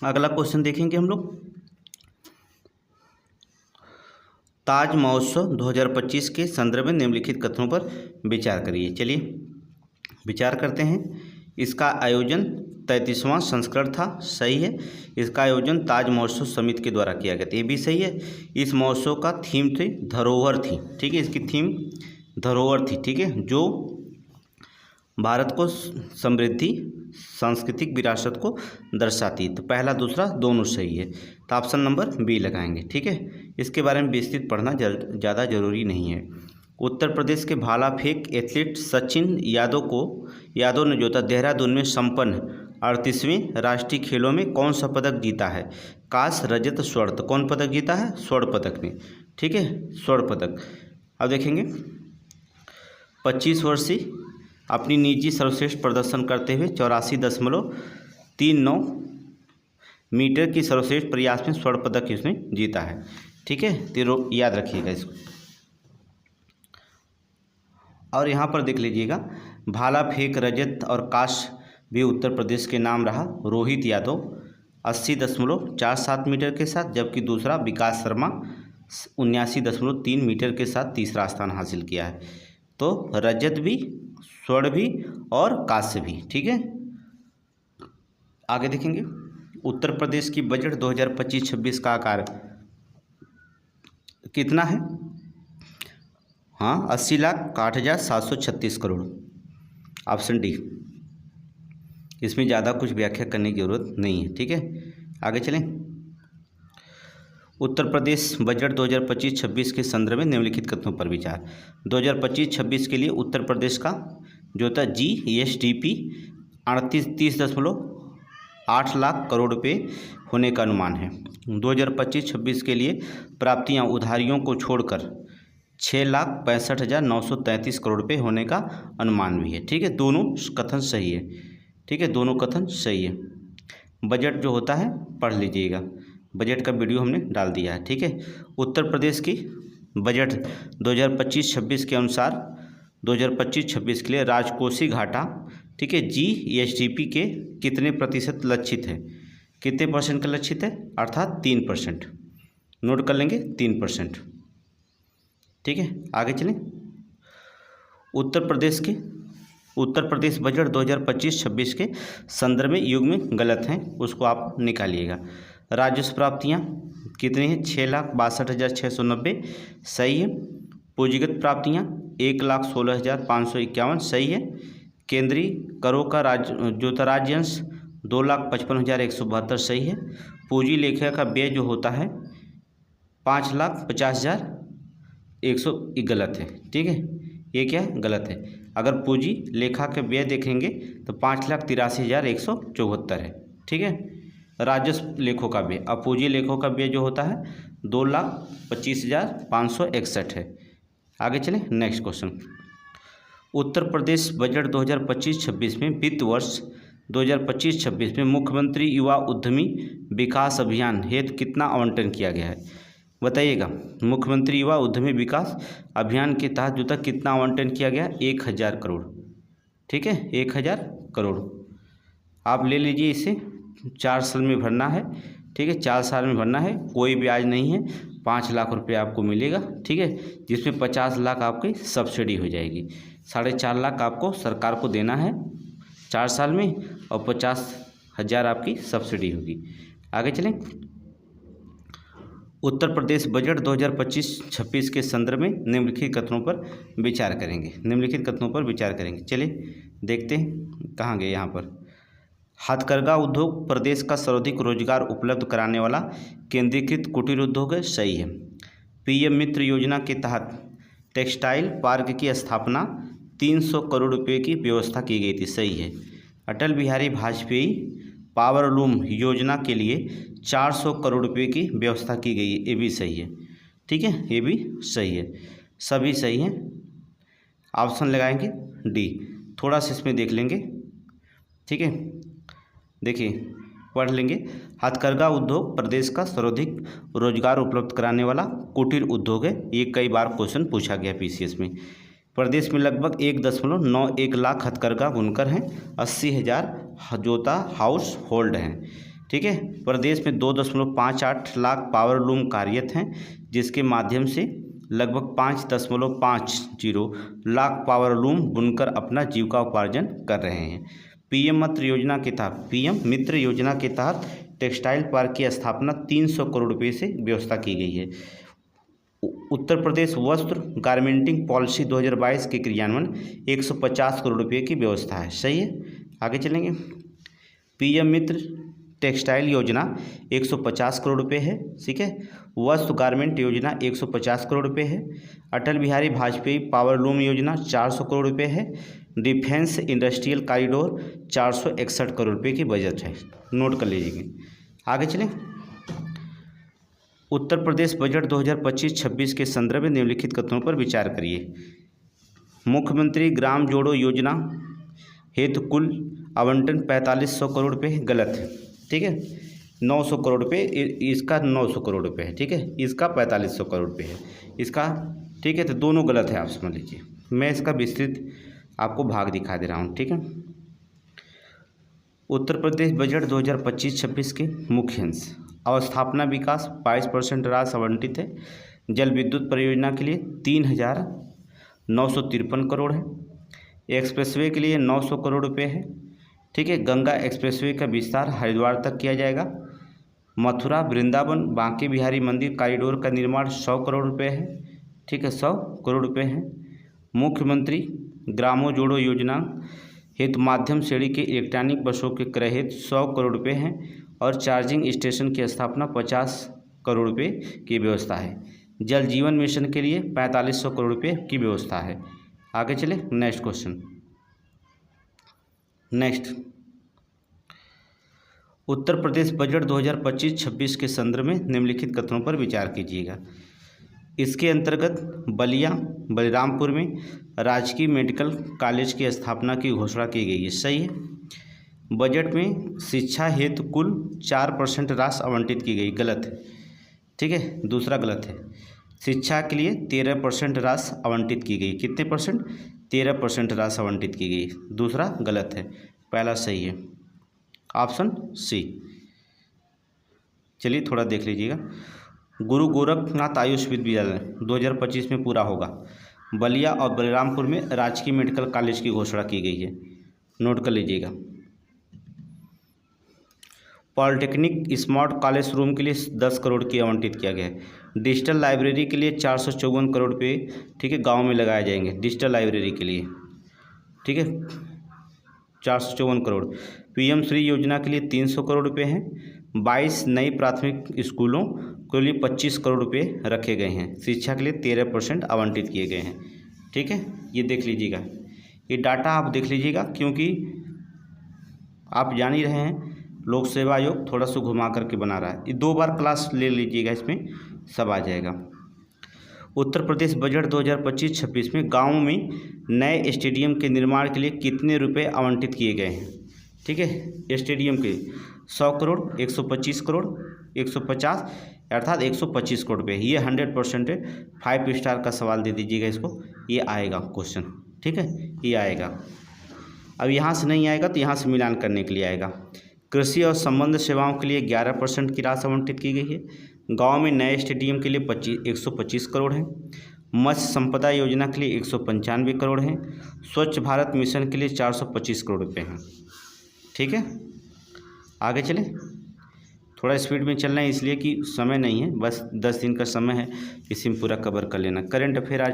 अगला क्वेश्चन देखेंगे हम लोग, ताज महोत्सव 2025 के संदर्भ में निम्नलिखित कथनों पर विचार करिए। चलिए विचार करते हैं। इसका आयोजन 33वां संस्करण था, सही है। इसका आयोजन ताज महोत्सव समिति के द्वारा किया गया था, ये भी सही है। इस महोत्सव का थीम थी धरोहर थी। ठीक है, इसकी थीम धरोहर थी। ठीक है, जो भारत को समृद्धि सांस्कृतिक विरासत को दर्शाती है। तो पहला दूसरा दोनों सही है, तो ऑप्शन नंबर बी लगाएंगे। ठीक है, इसके बारे में विस्तृत पढ़ना ज़्यादा जरूरी नहीं है। उत्तर प्रदेश के भाला फेंक एथलीट सचिन यादव ने जो था देहरादून में संपन्न 38वें राष्ट्रीय खेलों में कौन सा पदक जीता है? कांस्य, रजत, स्वर्ण। तो कौन पदक जीता है? स्वर्ण पदक में। ठीक है, स्वर्ण पदक। अब देखेंगे, 25 वर्षीय अपनी निजी सर्वश्रेष्ठ प्रदर्शन करते हुए 84.39 मीटर की सर्वश्रेष्ठ प्रयास में स्वर्ण पदक इसने जीता है। ठीक है, तो याद रखिएगा इसको। और यहाँ पर देख लीजिएगा, भाला फेंक रजत और कांस्य भी उत्तर प्रदेश के नाम रहा। रोहित यादव 80.47 मीटर के साथ, जबकि दूसरा विकास शर्मा 79.3 मीटर के साथ तीसरा स्थान हासिल किया है। तो रजत भी, स्वर्ण भी और कांस्य भी। ठीक है, आगे देखेंगे, उत्तर प्रदेश की बजट 2025-26 का आकार कितना है? हाँ, 80,08,736 करोड़, ऑप्शन डी। इसमें ज़्यादा कुछ व्याख्या करने की जरूरत नहीं है। ठीक है, आगे चलें। उत्तर प्रदेश बजट 2025-26 के संदर्भ में निम्नलिखित कथनों पर विचार। 2025-26 के लिए उत्तर प्रदेश का जो था GSDP 30.8 लाख करोड़ रुपये होने का अनुमान है। 2025-26 के लिए प्राप्तियां उधारियों को छोड़कर 6,65,933 करोड़ रुपये होने का अनुमान भी है। ठीक है, दोनों कथन सही है। ठीक है, दोनों कथन सही है। बजट जो होता है पढ़ लीजिएगा, बजट का वीडियो हमने डाल दिया है। ठीक है, उत्तर प्रदेश की बजट 2025-26 के अनुसार 2025-26 के लिए राजकोषीय घाटा, ठीक है, GSDP के कितने प्रतिशत लक्षित है? कितने परसेंट का लक्षित है? अर्थात 3%। नोट कर लेंगे, 3%। ठीक है, आगे चलें। उत्तर प्रदेश बजट 2025-26 के संदर्भ में युग्म गलत हैं, उसको आप निकालिएगा। राजस्व प्राप्तियाँ कितनी हैं? 6,62,690, सही है। पूंजीगत प्राप्तियाँ 1,16,551, सही है। केंद्रीय करों का राज्य अंश 2,55,172, सही है। पूंजी लेखा का व्यय जो होता है 5,50,100, गलत है। ठीक है, ये क्या है? गलत है। अगर पूंजी लेखा के व्यय देखेंगे तो 5,83,174 है। ठीक है, राजस्व लेखों का व्यय। अब पूंजी लेखों का व्यय जो होता है 2,25,561 है। आगे चलें, next question. Uttar Pradesh budget 2025-26 में वित्त वर्ष 2025-26 में मुख्यमंत्री युवा उद्यमी विकास अभियान हेतु कितना आवंटन किया गया है? बताइएगा। मुख्यमंत्री युवा उद्यमी विकास अभियान के तहत जो तक कितना आवंटन किया गया? 1,000 करोड़। ठीक है, 1,000 करोड़। आप ले लीजिए, इसे 4 साल में भरना है। ठीक है, 4 साल में भरना है, कोई ब्याज नहीं है। 5 लाख रुपये आपको मिलेगा। ठीक है, जिसमें 50 लाख आपकी सब्सिडी हो जाएगी। 4.5 लाख आपको सरकार को देना है 4 साल में, और 50,000 आपकी सब्सिडी होगी। आगे चलें। उत्तर प्रदेश बजट 2025-26 के संदर्भ में निम्नलिखित कथनों पर विचार करेंगे। चलिए देखते हैं, कहाँ गए यहाँ पर। हथकरघा उद्योग प्रदेश का सर्वाधिक रोजगार उपलब्ध कराने वाला केंद्रीकृत कुटीर उद्योग है, सही है। PM मित्र योजना के तहत टेक्सटाइल पार्क की स्थापना 300 करोड़ रुपये की व्यवस्था की गई थी, सही है। अटल बिहारी वाजपेयी पावरलूम योजना के लिए 400 करोड़ रुपये की व्यवस्था की गई है, ये भी सही है। ठीक है, ये भी सही है, सभी सही हैं। ऑप्शन लगाएंगे डी। थोड़ा सा इसमें देख लेंगे, ठीक है, देखिए पढ़ लेंगे। हथकरघा उद्योग प्रदेश का सर्वाधिक रोजगार उपलब्ध कराने वाला कुटीर उद्योग है। ये कई बार क्वेश्चन पूछा गया पीसीएस में। प्रदेश में लगभग 1.91 लाख हथकरघा बुनकर हैं, 80,000 जोता हाउस होल्ड हैं। ठीक है, प्रदेश में 2.58 लाख पावर लूम कार्यरत हैं, जिसके माध्यम से लगभग 5.50 लाख पावर लूम बुनकर अपना जीविका उपार्जन कर रहे हैं। पीएम मित्र योजना के तहत टेक्सटाइल पार्क की स्थापना 300 करोड़ रुपये से व्यवस्था की गई है। उत्तर प्रदेश वस्त्र गारमेंटिंग पॉलिसी 2022 के क्रियान्वयन 150 करोड़ रुपये की व्यवस्था है। सही है, आगे चलेंगे। पीएम मित्र टेक्सटाइल योजना 150 करोड़ रुपये है। ठीक है, वस्त्र गारमेंट योजना 150 करोड़ रुपये है। अटल बिहारी वाजपेयी पावर लूम योजना 400 करोड़ रुपये है। डिफेंस इंडस्ट्रियल कॉरिडोर 461 करोड़ रुपये की बजट है, नोट कर लीजिए। आगे चलें। उत्तर प्रदेश बजट 2025-26 के संदर्भ में निम्नलिखित कथनों पर विचार करिए। मुख्यमंत्री ग्राम जोड़ो योजना हेतु कुल आवंटन 4500 करोड़ रुपये गलत है। ठीक है, 900 करोड़ रुपये, इसका 900 करोड़ रुपये है। ठीक है, इसका 4500 करोड़ रुपये है इसका। ठीक है, तो दोनों गलत है, आप समझ लीजिए। मैं इसका विस्तृत आपको भाग दिखा दे रहा हूँ। ठीक है, उत्तर प्रदेश बजट 2025-26 के मुख्य अंश। अवस्थापना विकास 22% राशि आवंटित है। जल विद्युत परियोजना के लिए 3,953 करोड़ है। एक्सप्रेसवे के लिए 900 करोड़ रुपये है। ठीक है, गंगा एक्सप्रेसवे का विस्तार हरिद्वार तक किया जाएगा। मथुरा वृंदावन बांके बिहारी मंदिर कॉरिडोर का निर्माण 100 करोड़ रुपये है। ठीक है, 100 करोड़ रुपये है। मुख्यमंत्री ग्रामो जोड़ो योजना हेतु माध्यम श्रेणी के इलेक्ट्रॉनिक बसों के क्रय हेतु 100 करोड़ रुपये हैं और चार्जिंग स्टेशन की स्थापना 50 करोड़ रुपये की व्यवस्था है। जल जीवन मिशन के लिए 4500 करोड़ रुपये की व्यवस्था है। आगे चले, next question. Next, Uttar Pradesh budget 2025-26 के संदर्भ में निम्नलिखित कथनों पर विचार कीजिएगा। इसके अंतर्गत बलरामपुर में राजकीय मेडिकल कॉलेज की स्थापना की घोषणा की गई है। सही है। बजट में शिक्षा हेतु कुल 4% राशि आवंटित की गई, गलत है। ठीक है, दूसरा गलत है। शिक्षा के लिए 13% राशि आवंटित की गई। कितने परसेंट? 13% राशि आवंटित की गई। दूसरा गलत है, पहला सही है, ऑप्शन सी। चलिए थोड़ा देख लीजिएगा। गुरु गोरखनाथ आयुष विश्वविद्यालय 2025 में पूरा होगा। बलिया और बलरामपुर में राजकीय मेडिकल कॉलेज की घोषणा की गई है, नोट कर लीजिएगा। पॉलिटेक्निक स्मार्ट कॉलेज रूम के लिए 10 करोड़ की आवंटित किया गया है। डिजिटल लाइब्रेरी के लिए 454 करोड़ रुपये, ठीक है, गांव में लगाए जाएंगे डिजिटल लाइब्रेरी के लिए। ठीक है, 454 करोड़। पीएम श्री योजना के लिए 300 करोड़ रुपये हैं। 22 नई प्राथमिक स्कूलों के लिए 25 करोड़ रुपये रखे गए हैं। शिक्षा के लिए 13% आवंटित किए गए हैं। ठीक है, ये देख लीजिएगा, ये डाटा आप देख लीजिएगा, क्योंकि आप जान ही रहे हैं लोक सेवा आयोग थोड़ा सा घुमा करके बना रहा है। ये 2 बार क्लास ले लीजिएगा, इसमें सब आ जाएगा। उत्तर प्रदेश बजट 2025-26 में गाँव में नए स्टेडियम के निर्माण के लिए कितने रुपये आवंटित किए गए हैं? ठीक है, स्टेडियम के 100 करोड़, 125 करोड़, 150, अर्थात 125 करोड़ रुपये। ये 100% है। 5 स्टार का सवाल दे दीजिएगा इसको, ये आएगा क्वेश्चन। ठीक है, ये आएगा। अब यहाँ से नहीं आएगा तो यहाँ से मिलान करने के लिए आएगा। कृषि और संबंध सेवाओं के लिए 11% की राशि आवंटित की गई है। गांव में नए स्टेडियम के लिए 125 करोड़ है। मत्स्य संपदा योजना के लिए 195 करोड़ है। स्वच्छ भारत मिशन के लिए 425 करोड़ रुपये हैं। ठीक है, आगे चलें। थोड़ा स्पीड में चलना है इसलिए कि समय नहीं है, बस 10 दिन का समय है, इसी में पूरा कवर कर लेना। करंट अफेयर आज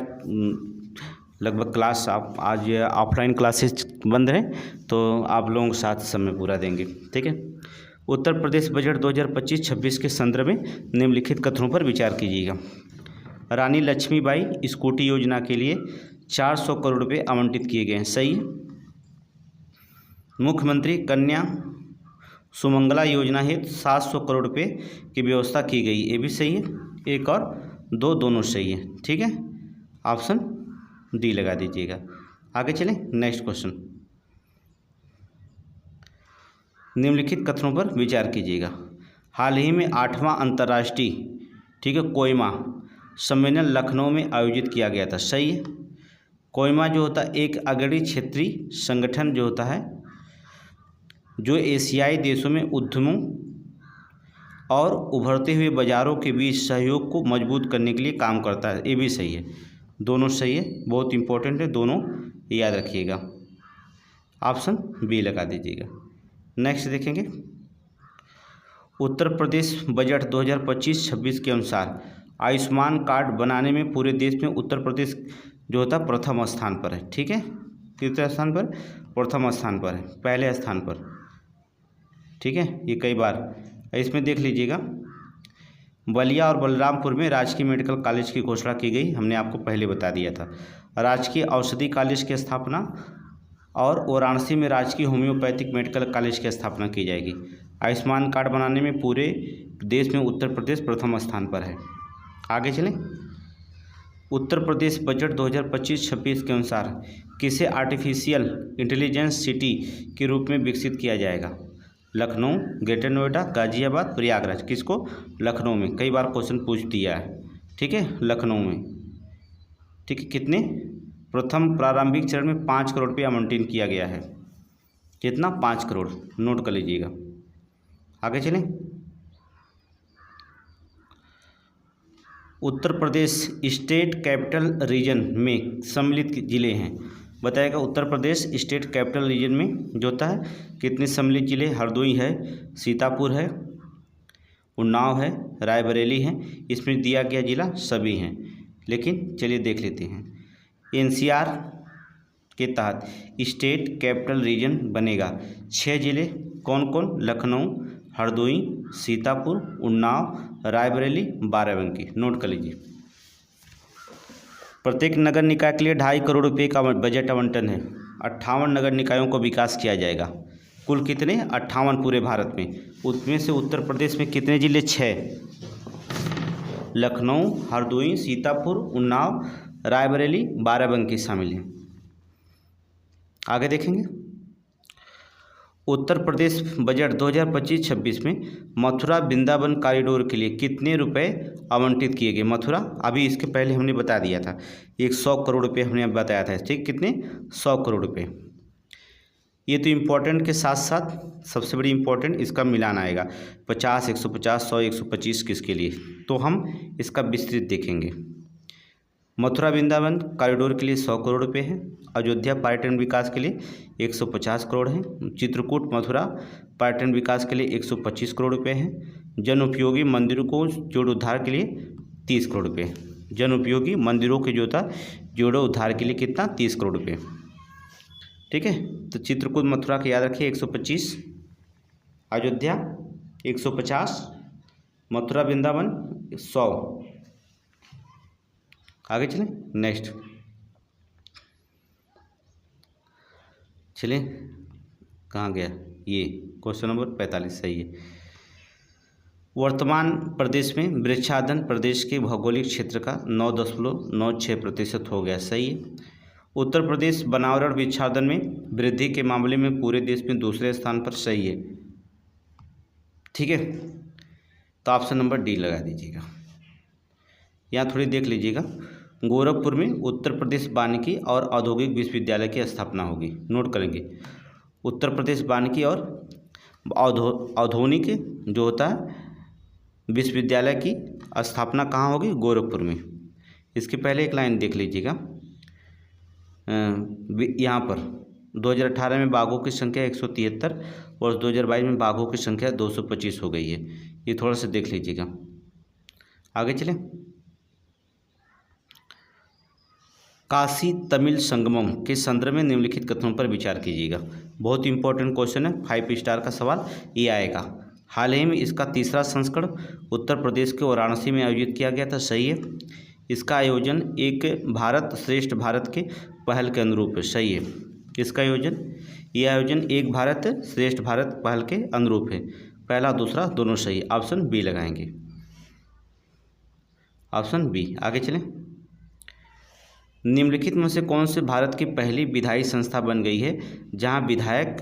लगभग क्लास आज ऑफलाइन क्लासेस बंद हैं, तो आप लोगों के साथ समय पूरा देंगे। ठीक है, उत्तर प्रदेश बजट 2025-26 के संदर्भ में निम्नलिखित कथनों पर विचार कीजिएगा। रानी लक्ष्मीबाई स्कूटी योजना के लिए 400 करोड़ रुपये आवंटित किए गए हैं। सही है। मुख्यमंत्री कन्या सुमंगला योजना हेतु 700 करोड़ रुपये की व्यवस्था की गई, ये भी सही है। 1 और 2 दोनों सही है। ठीक है, ऑप्शन डी लगा दीजिएगा। आगे चलें, नेक्स्ट क्वेश्चन। निम्नलिखित कथनों पर विचार कीजिएगा। हाल ही में 8वां अंतर्राष्ट्रीय ठीक है कोहिमा सम्मेलन लखनऊ में आयोजित किया गया था। सही है। कोहिमा जो होता है एक अग्रणी क्षेत्रीय संगठन जो होता है जो एशियाई देशों में उद्यमों और उभरते हुए बाजारों के बीच सहयोग को मजबूत करने के लिए काम करता है। ये भी सही है, दोनों सही है, बहुत इंपॉर्टेंट है, दोनों याद रखिएगा। ऑप्शन बी लगा दीजिएगा। नेक्स्ट देखेंगे, उत्तर प्रदेश बजट 2025-26 के अनुसार आयुष्मान कार्ड बनाने में पूरे देश में उत्तर प्रदेश जो होता है प्रथम स्थान पर है। ठीक है, कितने स्थान पर? प्रथम स्थान पर है, पहले स्थान पर। ठीक है, ये कई बार इसमें देख लीजिएगा। बलिया और बलरामपुर में राजकीय मेडिकल कॉलेज की घोषणा की गई, हमने आपको पहले बता दिया था। राजकीय औषधि कॉलेज की स्थापना और वाराणसी में राजकीय होम्योपैथिक मेडिकल कॉलेज की स्थापना की जाएगी। आयुष्मान कार्ड बनाने में पूरे देश में उत्तर प्रदेश प्रथम स्थान पर है। आगे चलें, उत्तर प्रदेश बजट 2025-26 के अनुसार किसे आर्टिफिशियल इंटेलिजेंस सिटी के रूप में विकसित किया जाएगा? लखनऊ, ग्रेटर नोएडा, गाजियाबाद, प्रयागराज। किसको? लखनऊ में। कई बार क्वेश्चन पूछ दिया है। ठीक है, लखनऊ में। ठीक है, कितने? प्रथम प्रारंभिक चरण में 5 करोड़ रुपये आवंटन किया गया है। कितना? 5 करोड़। नोट कर लीजिएगा। आगे चलें, Uttar Pradesh state capital region में सम्मिलित जिले हैं। बताएगा Uttar Pradesh state capital region में जो होता है कितने सम्मिलित जिले? हरदोई है, सीतापुर है, उन्नाव है, रायबरेली है। इसमें दिया गया जिला सभी हैं, लेकिन चलिए देख लेते हैं। एनसीआर के तहत स्टेट कैपिटल रीजन बनेगा 6 जिले। कौन कौन? लखनऊ, हरदोई, सीतापुर, उन्नाव, रायबरेली, बाराबंकी। नोट कर लीजिए। प्रत्येक नगर निकाय के लिए 2.5 करोड़ रुपये का बजट आवंटन है। 58 नगर निकायों को विकास किया जाएगा। कुल कितने? 58 पूरे भारत में। उसमें से उत्तर प्रदेश में कितने जिले? 6। लखनऊ, हरदोई, सीतापुर, उन्नाव, रायबरेली, बाराबंकी शामिल हैं। आगे देखेंगे, उत्तर प्रदेश बजट 2025-26 में मथुरा वृंदावन कॉरिडोर के लिए कितने रुपए आवंटित किए गए? मथुरा अभी इसके पहले हमने बता दिया था, 100 करोड़ रुपए हमने बताया था। ठीक, कितने? 100 करोड़ रुपए। ये तो इम्पोर्टेंट के साथ साथ सबसे बड़ी इम्पोर्टेंट इसका मिलान आएगा। 50, 150, 100, 125 किसके लिए? तो हम इसका विस्तृत देखेंगे। मथुरा वृंदावन कॉरिडोर के लिए 100 करोड़ रुपए है। अयोध्या पर्यटन विकास के लिए 150 करोड़ है। चित्रकूट मथुरा पर्यटन विकास के लिए 125 करोड़ रुपए हैं। जन उपयोगी मंदिरों को जीर्णोद्धार के लिए 30 करोड़ रुपए। जन उपयोगी मंदिरों के जीर्णोद्धार के लिए कितना? 30 करोड़ रुपए। ठीक है, तो चित्रकूट मथुरा के याद रखिए 125, अयोध्या 150, मथुरा वृंदावन 100। आगे चलें, नेक्स्ट चलें, कहाँ गया ये? क्वेश्चन नंबर 45 सही है। वर्तमान प्रदेश में वृक्षाधन प्रदेश के भौगोलिक क्षेत्र का 9.96% हो गया। सही है। उत्तर प्रदेश वनावरण वृक्षाधन में वृद्धि के मामले में पूरे देश में दूसरे स्थान पर। सही है। ठीक है, तो ऑप्शन नंबर डी लगा दीजिएगा। यहाँ थोड़ी देख लीजिएगा, गोरखपुर में उत्तर प्रदेश वानिकी और औद्योगिक विश्वविद्यालय की स्थापना होगी। नोट करेंगे, उत्तर प्रदेश वानिकी और औद्योगिक जो होता है विश्वविद्यालय की स्थापना कहाँ होगी? गोरखपुर में। इसके पहले एक लाइन देख लीजिएगा, यहाँ पर 2018 में बाघों की संख्या 173 और 2022 में बाघों की संख्या 225 हो गई है। ये थोड़ा सा देख लीजिएगा। आगे चलें, काशी तमिल संगमम के संदर्भ में निम्नलिखित कथनों पर विचार कीजिएगा। बहुत इंपॉर्टेंट क्वेश्चन है, 5 स्टार का सवाल ये आएगा। हाल ही में इसका 3रा संस्करण उत्तर प्रदेश के वाराणसी में आयोजित किया गया था। सही है। इसका आयोजन एक भारत श्रेष्ठ भारत के पहल के अनुरूप है। सही है। इसका आयोजन एक भारत श्रेष्ठ भारत पहल के अनुरूप है। पहला दूसरा दोनों सही। ऑप्शन बी लगाएंगे, ऑप्शन बी। आगे चलें, निम्नलिखित में से कौन से भारत की पहली विधायी संस्था बन गई है जहां विधायक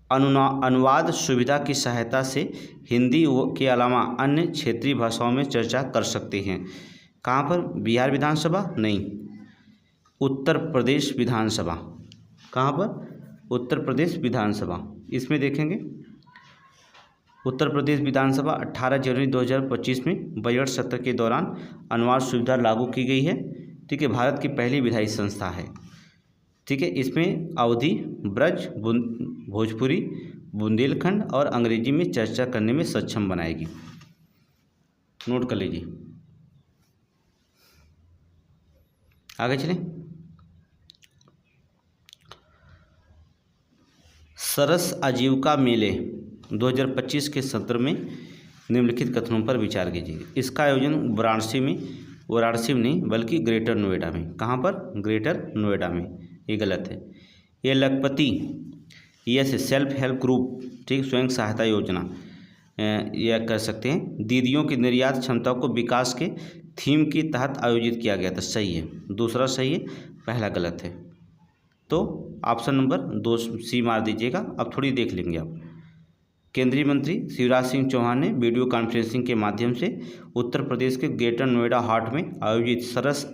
अनुवाद सुविधा की सहायता से हिंदी के अलावा अन्य क्षेत्रीय भाषाओं में चर्चा कर सकते हैं। कहाँ पर? बिहार विधानसभा नहीं, उत्तर प्रदेश विधानसभा। कहाँ पर? उत्तर प्रदेश विधानसभा। इसमें देखेंगे उत्तर प्रदेश विधानसभा 18 जनवरी 2025 में बजट सत्र के दौरान अनुवाद सुविधा लागू की गई है। ठीक है, भारत की पहली विधायी संस्था है। ठीक है, इसमें अवधी, ब्रज, भोजपुरी, बुंदेलखंड और अंग्रेजी में चर्चा करने में सक्षम बनाएगी। नोट कर लीजिए। आगे चलें। सरस आजीविका मेले 2025 के सत्र में निम्नलिखित कथनों पर विचार कीजिए। इसका आयोजन वाराणसी में नहीं बल्कि ग्रेटर नोएडा में। कहाँ पर? ग्रेटर नोएडा में। ये गलत है। ये लखपति सेल्फ हेल्प ग्रुप, ठीक, स्वयं सहायता योजना, यह कर सकते हैं। दीदियों की निर्यात क्षमता को विकास के थीम के तहत आयोजित किया गया था। सही है, दूसरा सही है, पहला गलत है। तो ऑप्शन नंबर 2 सी मार दीजिएगा। अब थोड़ी देख लेंगे आप। केंद्रीय मंत्री शिवराज सिंह चौहान ने वीडियो कॉन्फ्रेंसिंग के माध्यम से उत्तर प्रदेश के ग्रेटर नोएडा हाट में आयोजित सरस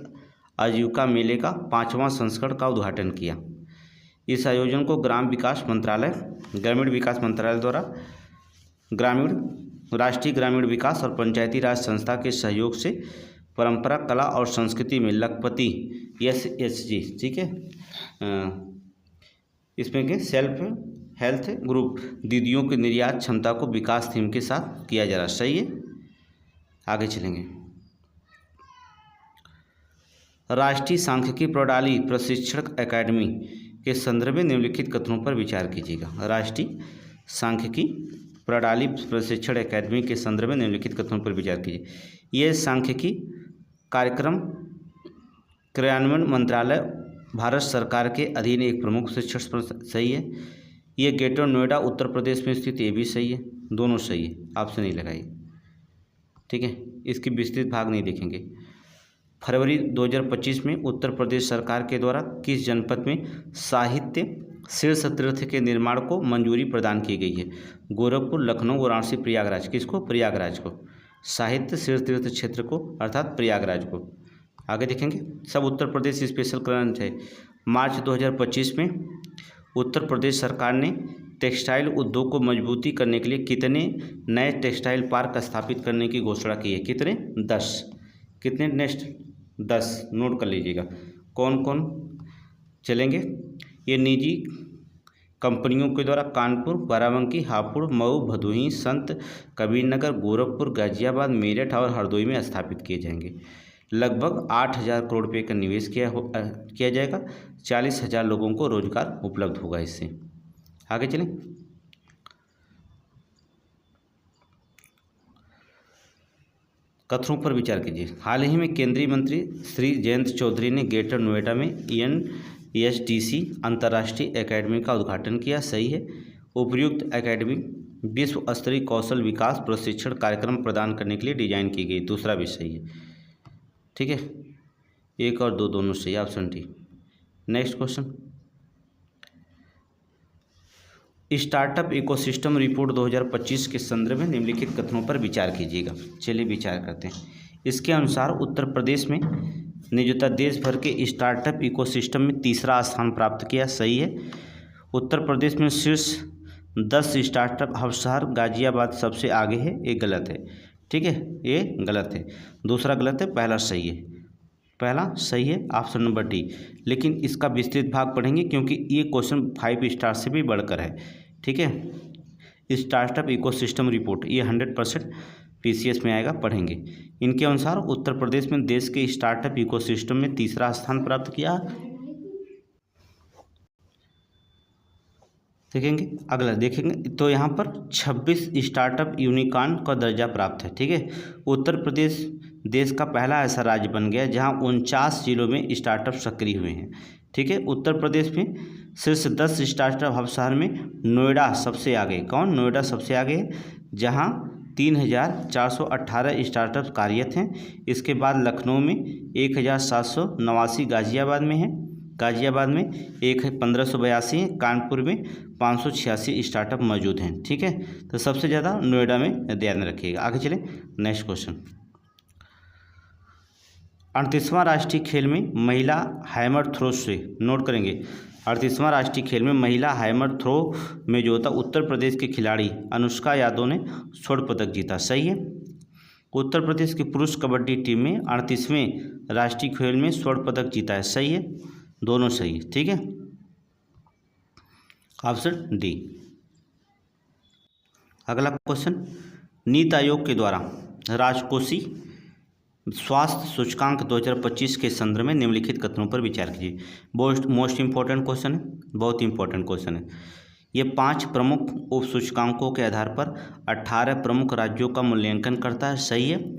आजीविका मेले का 5वां संस्करण का उद्घाटन किया। इस आयोजन को ग्रामीण विकास मंत्रालय द्वारा राष्ट्रीय ग्रामीण विकास और पंचायती राज संस्था के सहयोग से परंपरा, कला और संस्कृति में लखपति SHG, ठीक है, इसमें के सेल्फ हेल्थ ग्रुप दीदियों की निर्यात क्षमता को विकास थीम के साथ किया जा रहा। सही है। आगे चलेंगे। राष्ट्रीय सांख्यिकी प्रणाली प्रशिक्षण एकेडमी के संदर्भ में निम्नलिखित कथनों पर विचार कीजिएगा। राष्ट्रीय सांख्यिकी प्रणाली प्रशिक्षण एकेडमी के संदर्भ में निम्नलिखित कथनों पर विचार कीजिए। यह सांख्यिकी कार्यक्रम क्रियान्वयन मंत्रालय भारत सरकार के अधीन एक प्रमुख शिक्षण। सही है। ये ग्रेटर नोएडा उत्तर प्रदेश में स्थित, ये भी सही है, दोनों सही है, ऑप्शन नहीं लगाइए। ठीक है, इसकी विस्तृत भाग नहीं देखेंगे। फरवरी 2025 में उत्तर प्रदेश सरकार के द्वारा किस जनपद में साहित्य शीर्ष तीर्थ के निर्माण को मंजूरी प्रदान की गई है? गोरखपुर, लखनऊ, वाराणसी, प्रयागराज। किसको? प्रयागराज को। साहित्य शीर्ष तीर्थ क्षेत्र को अर्थात प्रयागराज को। आगे देखेंगे। सब उत्तर प्रदेश स्पेशल करंट है। मार्च 2025 में उत्तर प्रदेश सरकार ने टेक्सटाइल उद्योग को मजबूती करने के लिए कितने नए टेक्सटाइल पार्क स्थापित करने की घोषणा की है? कितने? 10। कितने? नेक्स्ट 10 नोट कर लीजिएगा। कौन कौन चलेंगे? ये निजी कंपनियों के द्वारा कानपुर, बाराबंकी, हापुड़, मऊ, भदोही, संत कबीरनगर, गोरखपुर, गाजियाबाद, मेरठ और हरदोई में स्थापित किए जाएंगे। लगभग 8,000 करोड़ रुपये का निवेश किया जाएगा। 40,000 लोगों को रोजगार उपलब्ध होगा इससे। आगे चलें। कथनों पर विचार कीजिए। हाल ही में केंद्रीय मंत्री श्री जयंत चौधरी ने ग्रेटर नोएडा में ENSTC अंतर्राष्ट्रीय एकेडमी का उद्घाटन किया। सही है। उपर्युक्त एकेडमी विश्व स्तरीय कौशल विकास प्रशिक्षण कार्यक्रम प्रदान करने के लिए डिजाइन की गई। दूसरा भी सही है। ठीक है, 1 और 2 दोनों सही, option D. Next question. Startup ecosystem report 2025 के संदर्भ में निम्नलिखित कथनों पर विचार कीजिएगा। चलिए विचार करते हैं। इसके अनुसार उत्तर प्रदेश में निजता देश भर के स्टार्टअप इकोसिस्टम में तीसरा स्थान प्राप्त किया। सही है। उत्तर प्रदेश में शीर्ष 10 स्टार्टअप हब शहर गाजियाबाद सबसे आगे है। ये गलत है। ठीक है, ये गलत है। दूसरा गलत है, पहला सही है। पहला सही है, ऑप्शन नंबर डी। लेकिन इसका विस्तृत भाग पढ़ेंगे क्योंकि ये क्वेश्चन 5 स्टार से भी बढ़कर है। ठीक है। स्टार्टअप इकोसिस्टम रिपोर्ट ये 100% PCS में आएगा, पढ़ेंगे। इनके अनुसार उत्तर प्रदेश में देश के स्टार्टअप इकोसिस्टम में तीसरा स्थान प्राप्त किया। देखेंगे, अगला देखेंगे तो यहाँ पर 26 स्टार्टअप यूनिकॉर्न का दर्जा प्राप्त है। ठीक है। उत्तर प्रदेश देश का पहला ऐसा राज्य बन गया जहाँ 49 जिलों में स्टार्टअप सक्रिय हुए हैं। ठीक है। उत्तर प्रदेश में शीर्ष 10 स्टार्टअप हब शहर में नोएडा सबसे आगे। कौन? नोएडा सबसे आगे है जहाँ 3,418 स्टार्टअप कार्यरत हैं। इसके बाद लखनऊ में 1,789, गाजियाबाद में है, गाजियाबाद में एक है 1582 है, कानपुर में 586 स्टार्टअप मौजूद हैं। ठीक है, तो सबसे ज़्यादा नोएडा में ध्यान रखिएगा। आगे चले नेक्स्ट क्वेश्चन। 38वां राष्ट्रीय खेल में महिला हैमर थ्रो से, नोट करेंगे, 38वां राष्ट्रीय खेल में महिला हैमर थ्रो में जो होता उत्तर प्रदेश के खिलाड़ी अनुष्का यादव ने स्वर्ण पदक जीता। सही है। उत्तर प्रदेश की पुरुष कबड्डी टीम में 38वें राष्ट्रीय खेल में स्वर्ण पदक जीता है। सही है, दोनों सही है। ठीक है, ऑप्शन डी। अगला क्वेश्चन, नीति आयोग के द्वारा राजकोषीय स्वास्थ्य सूचकांक 2025 के संदर्भ में निम्नलिखित कथनों पर विचार कीजिए। मोस्ट इंपॉर्टेंट क्वेश्चन है, बहुत इंपॉर्टेंट क्वेश्चन है। ये 5 प्रमुख उप सूचकांकों के आधार पर 18 प्रमुख राज्यों का मूल्यांकन करता है। सही है।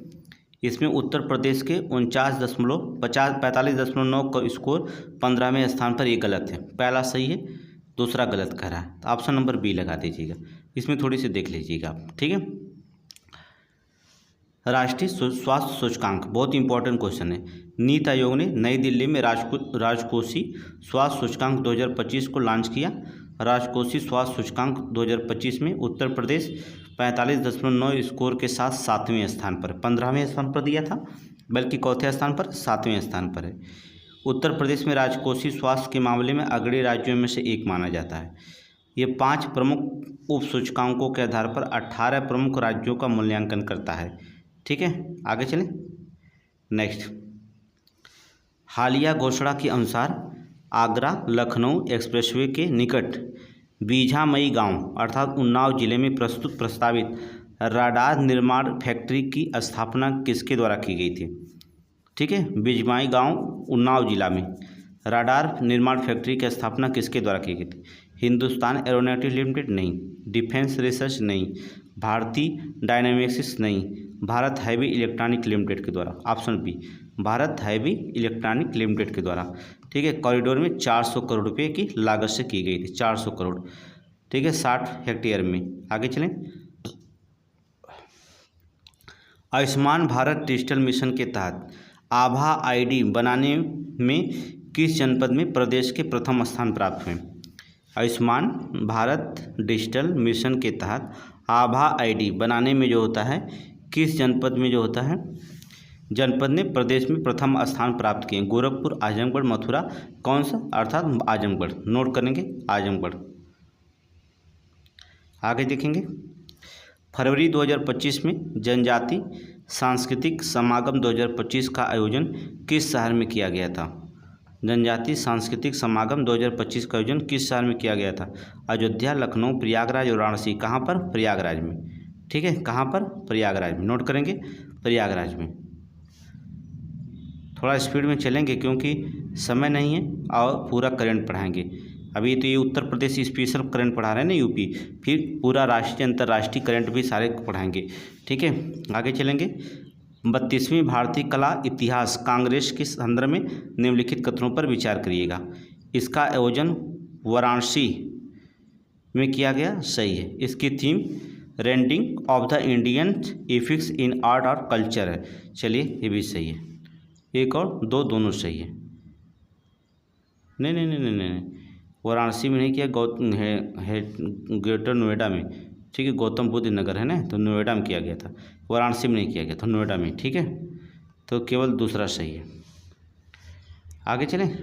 इसमें उत्तर प्रदेश के 45.9 का स्कोर 15वें स्थान पर, ये गलत है। पहला सही है, दूसरा गलत कह रहा है, तो ऑप्शन नंबर बी लगा दीजिएगा। इसमें थोड़ी सी देख लीजिएगा आप। ठीक है, राष्ट्रीय स्वास्थ्य सूचकांक बहुत इंपॉर्टेंट क्वेश्चन है। नीति आयोग ने नई दिल्ली में राजकोषीय स्वास्थ्य सूचकांक 2025 को लॉन्च किया। राजकोषीय स्वास्थ्य सूचकांक 2025 में उत्तर प्रदेश 45.9 स्कोर के साथ 7वें स्थान पर, 15वें स्थान पर दिया था, बल्कि चौथे स्थान पर, 7वें स्थान पर है। उत्तर प्रदेश में राजकोषीय स्वास्थ्य के मामले में अग्रणी राज्यों में से एक माना जाता है। ये 5 प्रमुख उप सूचकांकों के आधार पर 18 प्रमुख राज्यों का मूल्यांकन करता है। ठीक है, आगे चलें नेक्स्ट। हालिया घोषणा के अनुसार आगरा लखनऊ एक्सप्रेसवे के निकट बीझामई गांव अर्थात उन्नाव जिले में प्रस्तावित राडार निर्माण फैक्ट्री की स्थापना किसके द्वारा की गई थी? ठीक है, बीझामई गांव उन्नाव जिला में राडार निर्माण फैक्ट्री की स्थापना किसके द्वारा की गई थी? हिंदुस्तान एरोनॉटिक्स लिमिटेड नहीं, डिफेंस रिसर्च नहीं, भारतीय डायनामिक्स नहीं, भारत हैवी इलेक्ट्रॉनिक लिमिटेड के द्वारा। Option B, Bharat heavy electronic limited के द्वारा। ठीक है, कॉरिडोर में 400 करोड़ रुपए की लागत से की गई थी, 400 करोड़। ठीक है, 60 हेक्टेयर में। आगे चलें। आयुष्मान भारत डिजिटल मिशन के तहत आभा आईडी बनाने में किस जनपद में प्रदेश के प्रथम स्थान प्राप्त हुए? आयुष्मान भारत डिजिटल मिशन के तहत आभा आईडी बनाने में जो होता है, किस जनपद में जो होता है, जनपद ने प्रदेश में प्रथम स्थान प्राप्त किए? गोरखपुर, आजमगढ़, मथुरा, कौन सा? अर्थात आजमगढ़। नोट करेंगे आजमगढ़। आगे देखेंगे, फरवरी 2025 में जनजाति सांस्कृतिक समागम 2025 का आयोजन किस शहर में किया गया था? जनजाति सांस्कृतिक समागम 2025 का आयोजन किस शहर में किया गया था? अयोध्या, लखनऊ, प्रयागराज और वाराणसी। कहाँ पर? प्रयागराज में। ठीक है, कहाँ पर? प्रयागराज में। नोट करेंगे प्रयागराज में। थोड़ा स्पीड में चलेंगे क्योंकि समय नहीं है और पूरा करंट पढ़ाएंगे। अभी तो ये उत्तर प्रदेश स्पेशल करंट पढ़ा रहे हैं ना यूपी, फिर पूरा राष्ट्रीय अंतर्राष्ट्रीय करंट भी सारे पढ़ाएंगे। ठीक है, आगे चलेंगे। 32वीं भारतीय कला इतिहास कांग्रेस के संदर्भ में निम्नलिखित कथनों पर विचार करिएगा। इसका आयोजन वाराणसी में किया गया। सही है। इसकी theme rendering of the Indian ethics in art और कल्चर है। चलिए, ये भी सही है। एक और दो दोनों सही है। नहीं नहीं नहीं नहीं नहीं, वाराणसी में नहीं किया, ग्रेटर नोएडा में। ठीक है, गौतम बुद्ध नगर है ना, तो नोएडा में किया गया था, वाराणसी में नहीं किया गया था, नोएडा में। ठीक है, तो केवल दूसरा सही है। आगे चलें।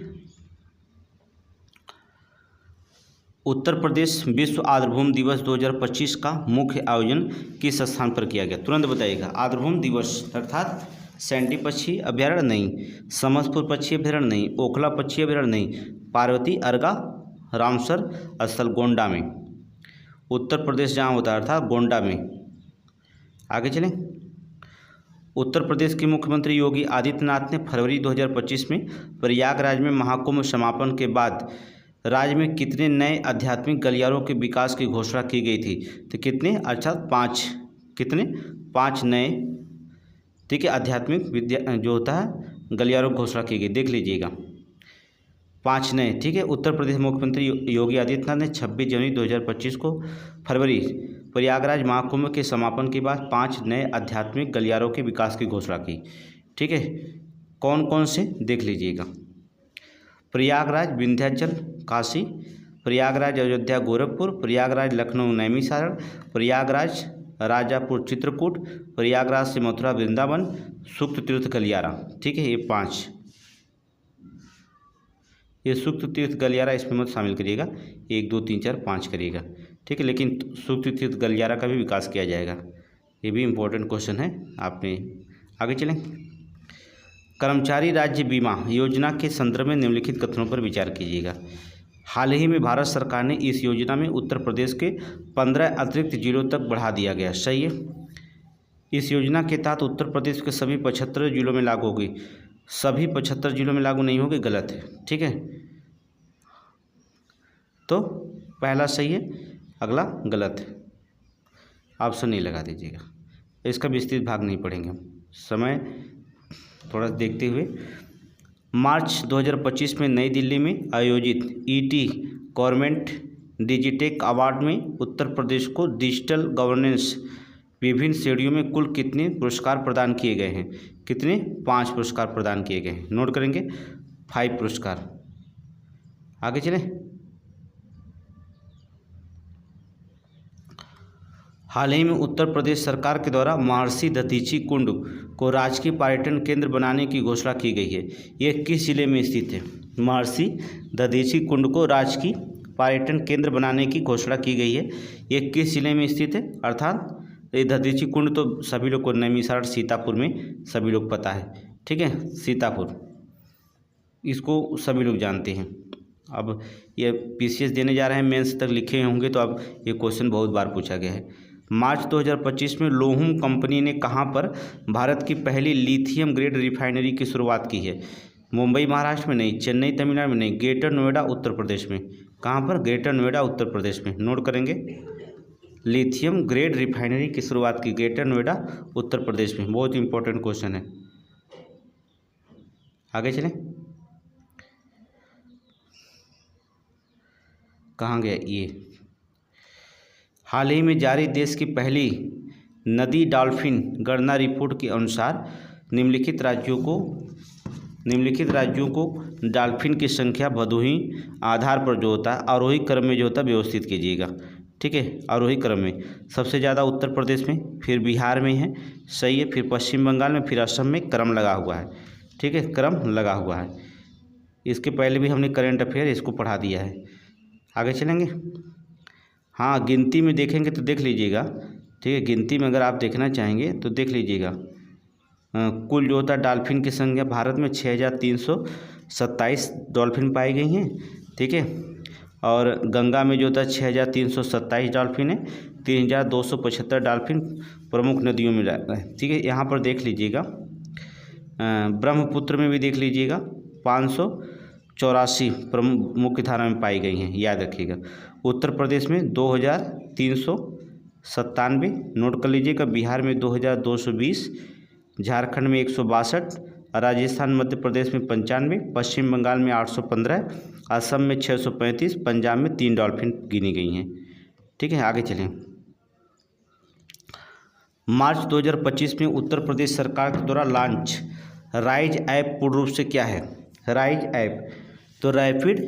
उत्तर प्रदेश विश्व आर्द्रभूमि दिवस 2025 का मुख्य आयोजन किस स्थान पर किया गया? तुरंत बताइएगा। आर्द्रभूमि दिवस अर्थात सैंडी पक्षी अभ्यारण्य नहीं, समस्तपुर पक्षी अभ्यारण्य नहीं, ओखला पक्षी अभ्यारण्य नहीं, पार्वती अर्गा रामसर स्थल गोंडा में। उत्तर प्रदेश जहाँ होता है अर्थात गोंडा में। आगे चलें। उत्तर प्रदेश के मुख्यमंत्री योगी आदित्यनाथ ने फरवरी 2025 में प्रयागराज में महाकुंभ समापन के बाद राज्य में कितने नए आध्यात्मिक गलियारों के विकास की घोषणा की गई थी? तो कितने? अर्थात 5। कितने? 5 नए, ठीक है, आध्यात्मिक विद्या जो होता है गलियारों की घोषणा की गई। देख लीजिएगा, 5 नए। ठीक है, उत्तर प्रदेश मुख्यमंत्री योगी आदित्यनाथ ने 26 जनवरी 2025 को फरवरी प्रयागराज महाकुंभ के समापन के बाद 5 नए आध्यात्मिक गलियारों के विकास की घोषणा की। ठीक है, कौन कौन से देख लीजिएगा। प्रयागराज विंध्याचल काशी, प्रयागराज अयोध्या गोरखपुर, प्रयागराज लखनऊ नैमिषारण्य, प्रयागराज राजापुर चित्रकूट, प्रयागराज से मथुरा वृंदावन, सूक्त तीर्थ गलियारा। ठीक है, ये 5, ये सूक्त तीर्थ गलियारा इसमें मत शामिल करिएगा, 1 2 3 4 5 करिएगा। ठीक है, लेकिन सूक्त तीर्थ गलियारा का भी विकास किया जाएगा, ये भी इम्पोर्टेंट क्वेश्चन है। आपने आगे चलें। कर्मचारी राज्य बीमा योजना के संदर्भ में निम्नलिखित कथनों पर विचार कीजिएगा। हाल ही में भारत सरकार ने इस योजना में उत्तर प्रदेश के 15 अतिरिक्त जिलों तक बढ़ा दिया गया। सही है। इस योजना के तहत उत्तर प्रदेश के सभी 75 जिलों में लागू होगी। सभी 75 जिलों में लागू नहीं होगी, गलत है। ठीक है, तो पहला सही है, अगला गलत है। ऑप्शन नहीं लगा दीजिएगा, इसका विस्तृत भाग नहीं पढ़ेंगे हम, समय थोड़ा देखते हुए। मार्च 2025 में नई दिल्ली में आयोजित ईटी गवर्नमेंट डिजिटेक अवार्ड में उत्तर प्रदेश को डिजिटल गवर्नेंस विभिन्न श्रेणियों में कुल कितने पुरस्कार प्रदान किए गए हैं? कितने? 5 पुरस्कार प्रदान किए गए हैं। नोट करेंगे, 5 पुरस्कार। आगे चलें। हाल ही में उत्तर प्रदेश सरकार के द्वारा महर्षि दधीची कुंड को राजकीय पर्यटन केंद्र बनाने की घोषणा की गई है। यह किस जिले में स्थित है? महर्षि दधीची कुंड को राजकीय पर्यटन केंद्र बनाने की घोषणा की गई है, यह किस जिले में स्थित है? अर्थात ये दधीची कुंड तो सभी लोग को नैमिषारण्य सीतापुर में सभी लोग पता है। ठीक है, सीतापुर, इसको सभी लोग जानते हैं। अब ये पीसीएस देने जा रहे हैं, मेंस तक लिखे होंगे, तो अब ये क्वेश्चन बहुत बार पूछा गया है। मार्च 2025 में लोहुम कंपनी ने कहां पर भारत की पहली लिथियम ग्रेड रिफाइनरी की शुरुआत की है? मुंबई महाराष्ट्र में नहीं, चेन्नई तमिलनाडु में नहीं, ग्रेटर नोएडा उत्तर प्रदेश में। कहां पर? ग्रेटर नोएडा उत्तर प्रदेश में। नोट करेंगे, लिथियम ग्रेड रिफाइनरी की शुरुआत की ग्रेटर नोएडा उत्तर प्रदेश में। बहुत इंपॉर्टेंट क्वेश्चन है। आगे चलें। कहाँ गया ये? हाल ही में जारी देश की पहली नदी डॉल्फिन गणना रिपोर्ट के अनुसार निम्नलिखित राज्यों को डॉल्फिन की संख्या भदोही आधार पर जो होता है आरोही क्रम में जो होता है व्यवस्थित कीजिएगा। ठीक है, आरोही क्रम में सबसे ज़्यादा उत्तर प्रदेश में, फिर बिहार में है, सही है, फिर पश्चिम बंगाल में, फिर असम में क्रम लगा हुआ है। ठीक है, क्रम लगा हुआ है। इसके पहले भी हमने करंट अफेयर इसको पढ़ा दिया है। आगे चलेंगे। हाँ, गिनती में देखेंगे तो देख लीजिएगा। ठीक है, गिनती में अगर आप देखना चाहेंगे तो देख लीजिएगा। कुल जो होता है डॉल्फिन की संख्या भारत में 6327 डॉल्फिन पाई गई हैं। ठीक है, और गंगा में जो होता है 6327 डॉल्फिन है। 3275 डॉल्फिन प्रमुख नदियों में रहता है। ठीक है, यहाँ पर देख लीजिएगा। ब्रह्मपुत्र में भी देख लीजिएगा 584 प्रमुख मुख्य धारा में पाई गई हैं, याद रखिएगा। उत्तर प्रदेश में 2397, नोट कर लीजिएगा। बिहार में 2220, झारखंड में 162, राजस्थान मध्य प्रदेश में 95, पश्चिम बंगाल में 815, असम में 635, पंजाब में 3 डॉल्फिन गिनी गई हैं। ठीक है, आगे चलें। मार्च 2025 में उत्तर प्रदेश सरकार के द्वारा लॉन्च राइज ऐप पूर्ण रूप से क्या है? राइज ऐप तो rapid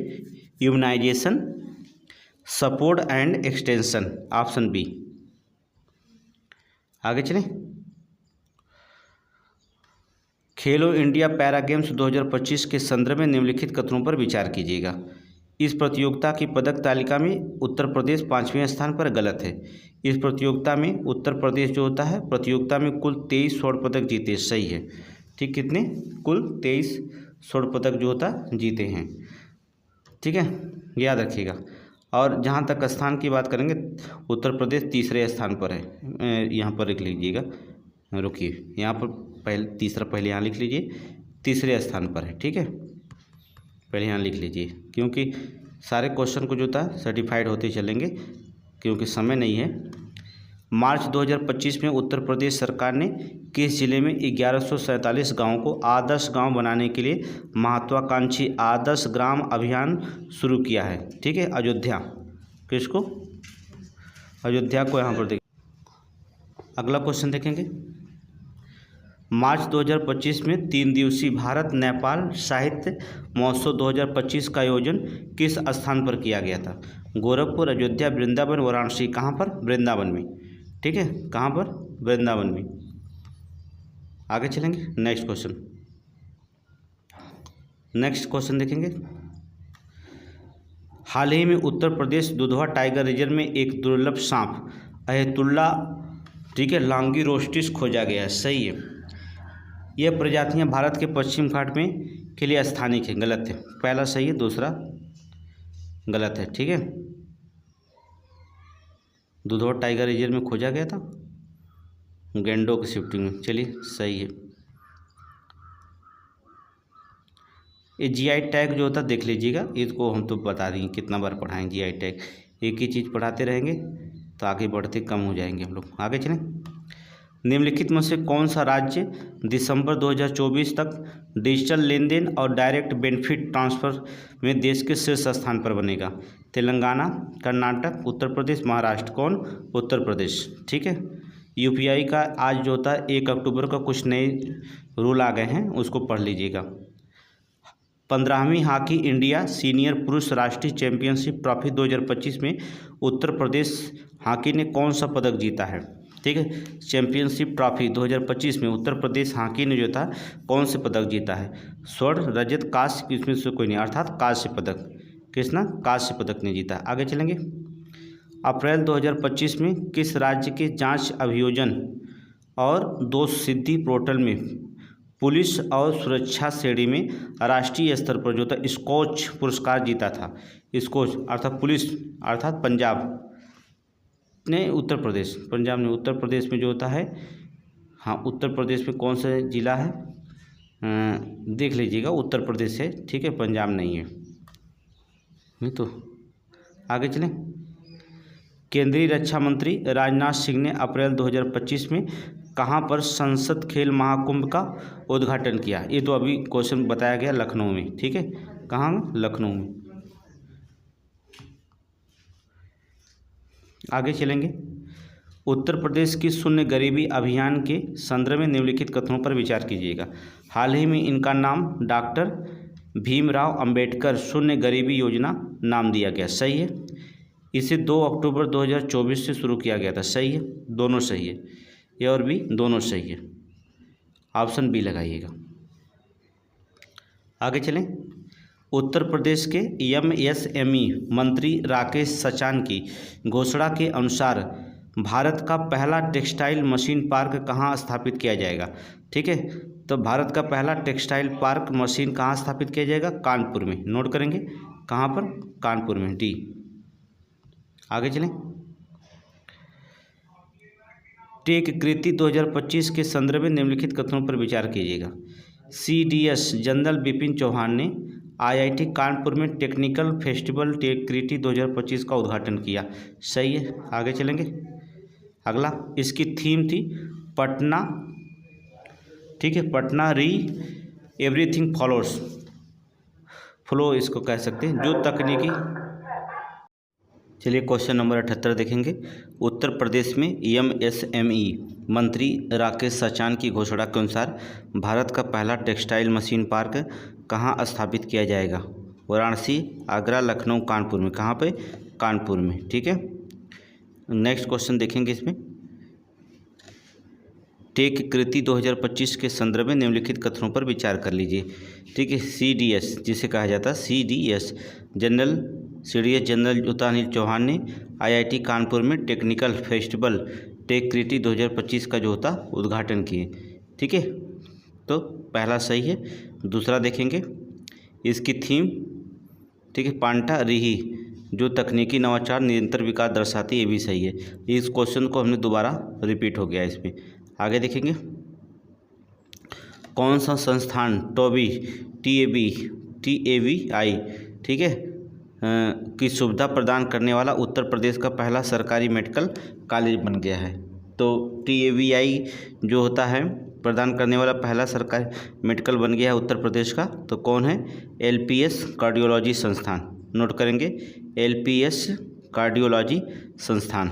immunisation support and extension, option B. आगे चलें। खेलो इंडिया पैरा गेम्स 2025 के संदर्भ में निम्नलिखित कथनों पर विचार कीजिएगा। इस प्रतियोगिता की पदक तालिका में उत्तर प्रदेश 5वें स्थान पर, गलत है। इस प्रतियोगिता में उत्तर प्रदेश जो होता है प्रतियोगिता में कुल 23 स्वर्ण पदक जीते, सही है। ठीक, कितने? कुल 23 स्वर्ण पदक जो होता जीते हैं। ठीक है, याद रखिएगा। और जहाँ तक स्थान की बात करेंगे, उत्तर प्रदेश 3रे स्थान पर है। यहाँ पर लिख लीजिएगा, रुकिए, यहाँ पर पहले यहाँ लिख लीजिए, 3रे स्थान पर है। ठीक है, पहले यहाँ लिख लीजिए, क्योंकि सारे क्वेश्चन को जो था सर्टिफाइड होते चलेंगे, क्योंकि समय नहीं है। मार्च 2025 में उत्तर प्रदेश सरकार ने किस जिले में 1147 गाँव को आदर्श गांव बनाने के लिए महत्वाकांक्षी आदर्श ग्राम अभियान शुरू किया है? ठीक है, अयोध्या। किसको? अयोध्या को यहाँ पर देखें। अगला क्वेश्चन देखेंगे। मार्च 2025 में 3 दिवसीय भारत नेपाल साहित्य महोत्सव 2025 का आयोजन किस स्थान पर किया गया था? गोरखपुर, अयोध्या, वृंदावन, वाराणसी। कहाँ पर? वृंदावन में। ठीक है, कहाँ पर? वृंदावन में। आगे चलेंगे नेक्स्ट क्वेश्चन देखेंगे। हाल ही में उत्तर प्रदेश दुधवा टाइगर रिजर्व में एक दुर्लभ सांप अहेतुल्ला, ठीक है, लांगीरोस्टिस खोजा गया है। सही है। यह प्रजातियां भारत के पश्चिम घाट में के लिए स्थानिक है। गलत है। पहला सही है, दूसरा गलत है। ठीक है, दुधवा टाइगर रिजर्व में खोजा गया था गैंडों की शिफ्टिंग में। चलिए सही है। ये जीआई टैग जो होता है देख लीजिएगा, इसको हम तो बता देंगे कितना बार पढ़ाएं जीआई टैग। एक ही चीज़ पढ़ाते रहेंगे तो आगे बढ़ते कम हो जाएंगे हम लोग। आगे चलें। निम्नलिखित में से कौन सा राज्य दिसंबर 2024 तक डिजिटल लेन देन और डायरेक्ट बेनिफिट ट्रांसफ़र में देश के शीर्ष स्थान पर बनेगा? तेलंगाना, कर्नाटक, उत्तर प्रदेश, महाराष्ट्र। कौन? उत्तर प्रदेश। ठीक है। यूपीआई का आज जो होता है 1 अक्टूबर का कुछ नए रूल आ गए हैं, उसको पढ़ लीजिएगा। 15वीं हॉकी इंडिया सीनियर पुरुष राष्ट्रीय चैंपियनशिप ट्रॉफी 2025 में उत्तर प्रदेश हॉकी ने कौन सा पदक जीता है? ठीक है, चैंपियनशिप ट्रॉफी 2025 में उत्तर प्रदेश हॉकी ने जो था कौन से पदक जीता है? स्वर्ण, रजत, कांस्य, इसमें से कोई नहीं, अर्थात कांस्य पदक। किसना? कांस्य पदक ने जीता। आगे चलेंगे। अप्रैल 2025 में किस राज्य के जांच अभियोजन और दोष सिद्धि पोर्टल में पुलिस और सुरक्षा श्रेणी में राष्ट्रीय स्तर पर जो था स्कॉच पुरस्कार जीता था? स्कॉच अर्थात पुलिस, अर्थात पंजाब ने, उत्तर प्रदेश, पंजाब ने, उत्तर प्रदेश में जो होता है, हाँ, उत्तर प्रदेश में कौन सा जिला है देख लीजिएगा, उत्तर प्रदेश है। ठीक है, पंजाब नहीं है। नहीं तो आगे चलें। केंद्रीय रक्षा मंत्री राजनाथ सिंह ने अप्रैल 2025 में कहाँ पर संसद खेल महाकुंभ का उद्घाटन किया? ये तो अभी क्वेश्चन बताया गया, लखनऊ में। ठीक है, कहाँ? लखनऊ में। आगे चलेंगे। उत्तर प्रदेश की शून्य गरीबी अभियान के संदर्भ में निम्नलिखित कथनों पर विचार कीजिएगा। हाल ही में इनका नाम डॉक्टर भीमराव अंबेडकर शून्य गरीबी योजना नाम दिया गया। सही है। इसे 2 अक्टूबर 2024 से शुरू किया गया था। सही है, दोनों सही है, ए और बी दोनों सही है। ऑप्शन बी लगाइएगा। आगे चलें। उत्तर प्रदेश के एमएसएमई मंत्री राकेश सचान की घोषणा के अनुसार भारत का पहला टेक्सटाइल मशीन पार्क कहाँ स्थापित किया जाएगा? ठीक है, तो भारत का पहला टेक्सटाइल पार्क मशीन कहाँ स्थापित किया जाएगा? कानपुर में। नोट करेंगे, कहाँ पर? कानपुर में, डी। आगे चलें। टेक कृति 2025 के संदर्भ में निम्नलिखित कथनों पर विचार कीजिएगा। सीडीएस जनरल बिपिन चौहान ने आईआईटी कानपुर में टेक्निकल फेस्टिवल टेक कृति 2025 का उद्घाटन किया। सही है। आगे चलेंगे। अगला, इसकी थीम थी पटना, ठीक है, पटना री एवरीथिंग फॉलोस, फ्लो इसको कह सकते हैं, जो तकनीकी। चलिए क्वेश्चन नंबर 78 देखेंगे। उत्तर प्रदेश में एमएसएमई मंत्री राकेश सचान की घोषणा के अनुसार भारत का पहला टेक्सटाइल मशीन पार्क कहाँ स्थापित किया जाएगा? वाराणसी, आगरा, लखनऊ, कानपुर में। कहाँ पे? कानपुर में। ठीक है। नेक्स्ट क्वेश्चन देखेंगे। इसमें टेक कृति 2025 के संदर्भ में निम्नलिखित कथनों पर विचार कर लीजिए। ठीक है, सीडीएस जिसे कहा जाता है, सीडीएस जनरल अनिल चौहान ने आईआईटी कानपुर में टेक्निकल फेस्टिवल टेक कृति 2025 का जो होता उद्घाटन किए। ठीक है, तो पहला सही है। दूसरा देखेंगे, इसकी थीम, ठीक है, पांटा रिही, जो तकनीकी नवाचार निरंतर विकास दर्शाती है, ये भी सही है। इस क्वेश्चन को हमने दोबारा रिपीट हो गया इसमें। आगे देखेंगे। कौन सा संस्थान TABI, ठीक है, की सुविधा प्रदान करने वाला उत्तर प्रदेश का पहला सरकारी मेडिकल कॉलेज बन गया है? तो TABI जो होता है प्रदान करने वाला पहला सरकारी मेडिकल बन गया है उत्तर प्रदेश का, तो कौन है? LPS कार्डियोलॉजी संस्थान। नोट करेंगे, LPS कार्डियोलॉजी संस्थान।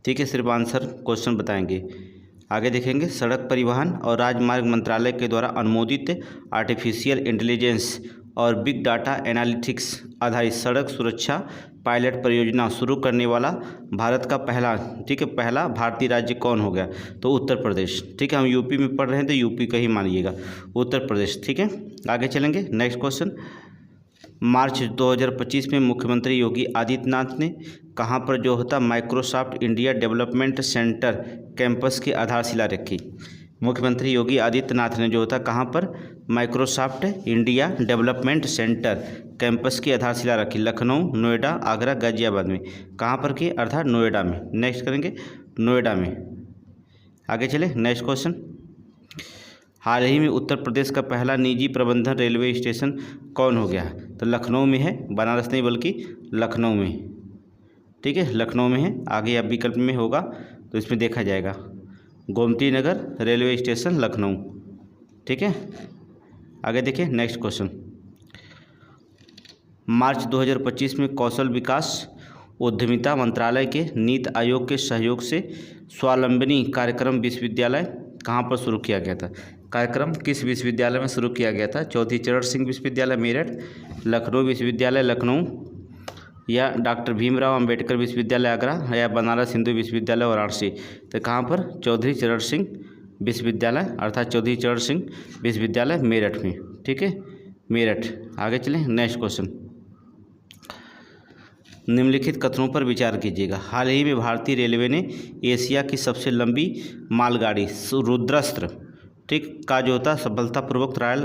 ठीक है, सिर्फ आंसर क्वेश्चन बताएंगे। आगे देखेंगे, सड़क परिवहन और राजमार्ग मंत्रालय के द्वारा अनुमोदित आर्टिफिशियल इंटेलिजेंस और बिग डाटा एनालिटिक्स आधारित सड़क सुरक्षा पायलट परियोजना शुरू करने वाला भारत का पहला, ठीक है, पहला भारतीय राज्य कौन हो गया? तो उत्तर प्रदेश। ठीक है, हम यूपी में पढ़ रहे हैं तो यूपी का ही मानिएगा, उत्तर प्रदेश। ठीक है, आगे चलेंगे। नेक्स्ट क्वेश्चन, मार्च 2025 में मुख्यमंत्री योगी आदित्यनाथ ने कहां पर जो होता Microsoft India development centre campus की आधारशिला रखी? मुख्यमंत्री योगी आदित्यनाथ ने जो होता कहां पर Microsoft India development centre campus की आधारशिला रखी? लखनऊ, नोएडा, आगरा, गाजियाबाद में। कहां पर की? अर्थात नोएडा में। नेक्स्ट करेंगे, नोएडा में। आगे चले, नेक्स्ट क्वेश्चन, हाल ही में उत्तर प्रदेश का पहला निजी प्रबंधन रेलवे स्टेशन कौन हो गया? तो लखनऊ में है, बनारस नहीं बल्कि लखनऊ में। ठीक है, लखनऊ में है। आगे अब विकल्प में होगा तो इसमें देखा जाएगा, गोमती नगर रेलवे स्टेशन लखनऊ। ठीक है, आगे देखिए, नेक्स्ट क्वेश्चन, मार्च 2025 में कौशल विकास उद्यमिता मंत्रालय के नीति आयोग के सहयोग से स्वावलंबनी कार्यक्रम विश्वविद्यालय कहाँ पर शुरू किया गया था? कार्यक्रम किस विश्वविद्यालय में शुरू किया गया था? चौधरी चरण सिंह विश्वविद्यालय मेरठ, लखनऊ विश्वविद्यालय लखनऊ, या डॉक्टर भीमराव अंबेडकर विश्वविद्यालय आगरा, या बनारस हिंदू विश्वविद्यालय वाराणसी। तो कहाँ पर? चौधरी चरण सिंह विश्वविद्यालय, अर्थात चौधरी चरण सिंह विश्वविद्यालय मेरठ में। ठीक है, मेरठ। आगे चलें, नेक्स्ट क्वेश्चन, निम्नलिखित कथनों पर विचार कीजिएगा। हाल ही में भारतीय रेलवे ने एशिया की सबसे लंबी मालगाड़ी रुद्रास्त्र, ठीक, का जो होता सफलतापूर्वक ट्रायल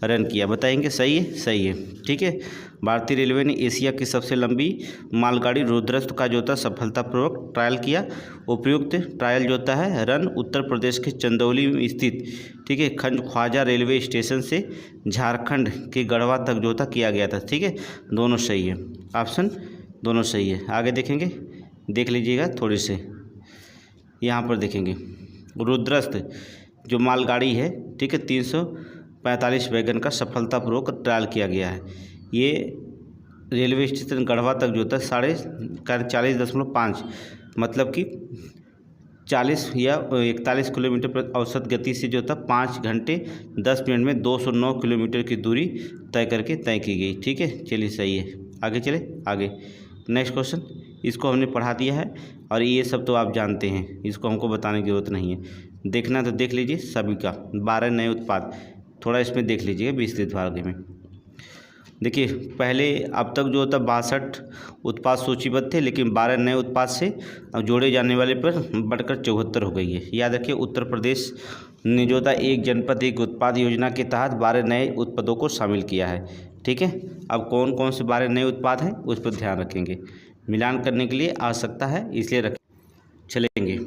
रन किया। बताएंगे सही है? सही है। ठीक है, भारतीय रेलवे ने एशिया की सबसे लंबी मालगाड़ी रुद्रास्त्र का जो होता सफलतापूर्वक ट्रायल किया। उपयुक्त ट्रायल जो होता है रन उत्तर प्रदेश के चंदौली में स्थित, ठीक है, खंड ख्वाजा रेलवे स्टेशन से झारखंड के गढ़वा तक जो होता किया गया था। ठीक है, दोनों सही है, ऑप्शन दोनों सही है। आगे देखेंगे, देख लीजिएगा थोड़ी से, यहाँ पर देखेंगे रुद्रास्त्र जो मालगाड़ी है, ठीक है, 345 वैगन का सफलतापूर्वक ट्रायल किया गया है। ये रेलवे स्टेशन गढ़वा तक जो होता है 40.5 मतलब कि 40 या 41 किलोमीटर पर औसत गति से जो होता 5 घंटे 10 मिनट में 209 किलोमीटर की दूरी तय की गई। ठीक है, चलिए सही है। आगे चले, आगे नेक्स्ट क्वेश्चन, इसको हमने पढ़ा दिया है और ये सब तो आप जानते हैं, इसको हमको बताने की जरूरत नहीं है। देखना तो देख लीजिए सभी का। 12 नए उत्पाद, थोड़ा इसमें देख लीजिएगा विस्तृत भाग में। देखिए, पहले अब तक जो होता 62 उत्पाद सूचीबद्ध थे, लेकिन 12 नए उत्पाद से अब जोड़े जाने वाले पर बढ़कर 74 हो गई है। याद रखिए, उत्तर प्रदेश ने जो था एक जनपद एक उत्पाद योजना के तहत 12 नए उत्पादों को शामिल किया है। ठीक है, अब कौन कौन से 12 नए उत्पाद हैं उस पर ध्यान रखेंगे, मिलान करने के लिए आवश्यकता है इसलिए चलेंगे।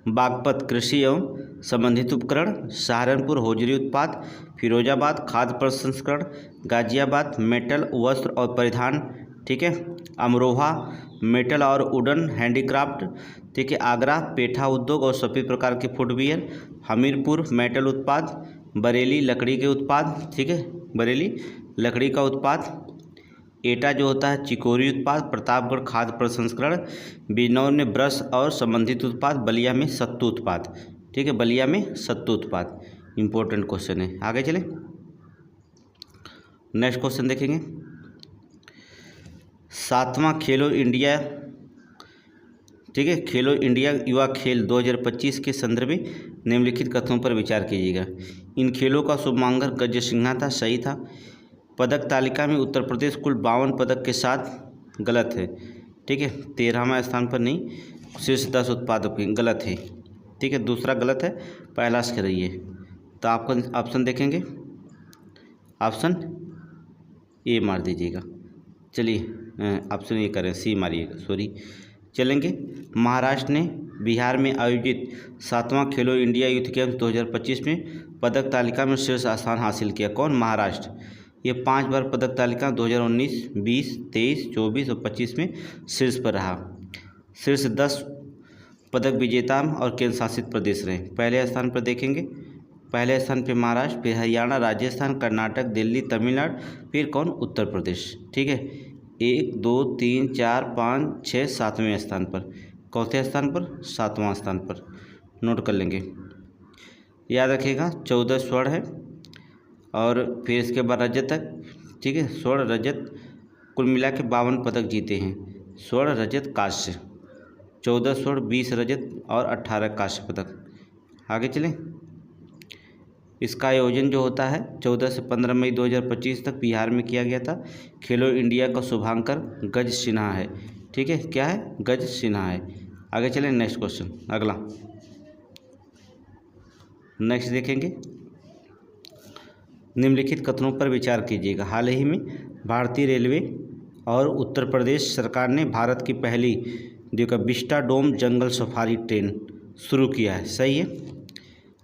बागपत कृषि एवं संबंधित उपकरण, सहारनपुर हौजरी उत्पाद, फिरोजाबाद खाद्य प्रसंस्करण, गाजियाबाद मेटल वस्त्र और परिधान, ठीक है, अमरोहा मेटल और वुडन हैंडीक्राफ्ट, ठीक है, आगरा पेठा उद्योग और सभी प्रकार के फुटवियर, हमीरपुर मेटल उत्पाद, बरेली लकड़ी के उत्पाद, ठीक है, बरेली लकड़ी का उत्पाद, एटा जो होता है चिकोरी उत्पाद, प्रतापगढ़ खाद्य प्रसंस्करण, बिजनौर में ब्रश और संबंधित उत्पाद, बलिया में सत्तू उत्पाद। ठीक है, बलिया में सत्तू उत्पाद इंपॉर्टेंट क्वेश्चन है। आगे चले, नेक्स्ट क्वेश्चन देखेंगे। 7वां खेलो इंडिया, ठीक है, खेलो इंडिया युवा खेल 2025 के संदर्भ में निम्नलिखित कथनों पर विचार कीजिएगा। इन खेलों का शुभारंभ गज सिंघा था, सही था। पदक तालिका में उत्तर प्रदेश कुल 52 पदक के साथ, गलत है। ठीक है, 13वां स्थान पर नहीं, शीर्ष 10 उत्पादों की, गलत है। ठीक है, दूसरा गलत है, पहला से रही है। तो आपका ऑप्शन देखेंगे, ऑप्शन ए मार दीजिएगा। चलिए ऑप्शन ए करें, सी मारिएगा, सॉरी। चलेंगे, महाराष्ट्र ने बिहार में आयोजित 7वां खेलो इंडिया यूथ गेम्स 2025 में पदक तालिका में शीर्ष स्थान हासिल किया। कौन? महाराष्ट्र। ये 5 बार पदक तालिका 2019, 20, 23, 24 और 25 में शीर्ष पर रहा। शीर्ष 10 पदक विजेता और केंद्र शासित प्रदेश रहे। पहले स्थान पर देखेंगे, पहले स्थान पर महाराष्ट्र, फिर हरियाणा, राजस्थान, कर्नाटक, दिल्ली, तमिलनाडु, फिर कौन? उत्तर प्रदेश। ठीक है, 1, 2, 3, 4, 5, 6, 7वें स्थान पर। चौथे स्थान पर? 7वां स्थान पर। नोट कर लेंगे। याद रखिएगा 14 स्वर्ण है और फिर इसके बाद रजत तक, ठीक है, स्वर्ण रजत कुल मिला के 52 पदक जीते हैं। स्वर्ण रजत कांस्य, 14 स्वर्ण 20 रजत और 18 कांस्य पदक। आगे चलें। इसका आयोजन जो होता है 14 से 15 मई 2025 तक बिहार में किया गया था। खेलो इंडिया का शुभांकर गज सिन्हा है, ठीक है, क्या है, गज सिन्हा है। आगे चलें, नेक्स्ट क्वेश्चन, अगला नेक्स्ट देखेंगे। निम्नलिखित कथनों पर विचार कीजिएगा। हाल ही में भारतीय रेलवे और उत्तर प्रदेश सरकार ने भारत की पहली देखो विस्टाडोम जंगल सफारी ट्रेन शुरू किया है। सही है,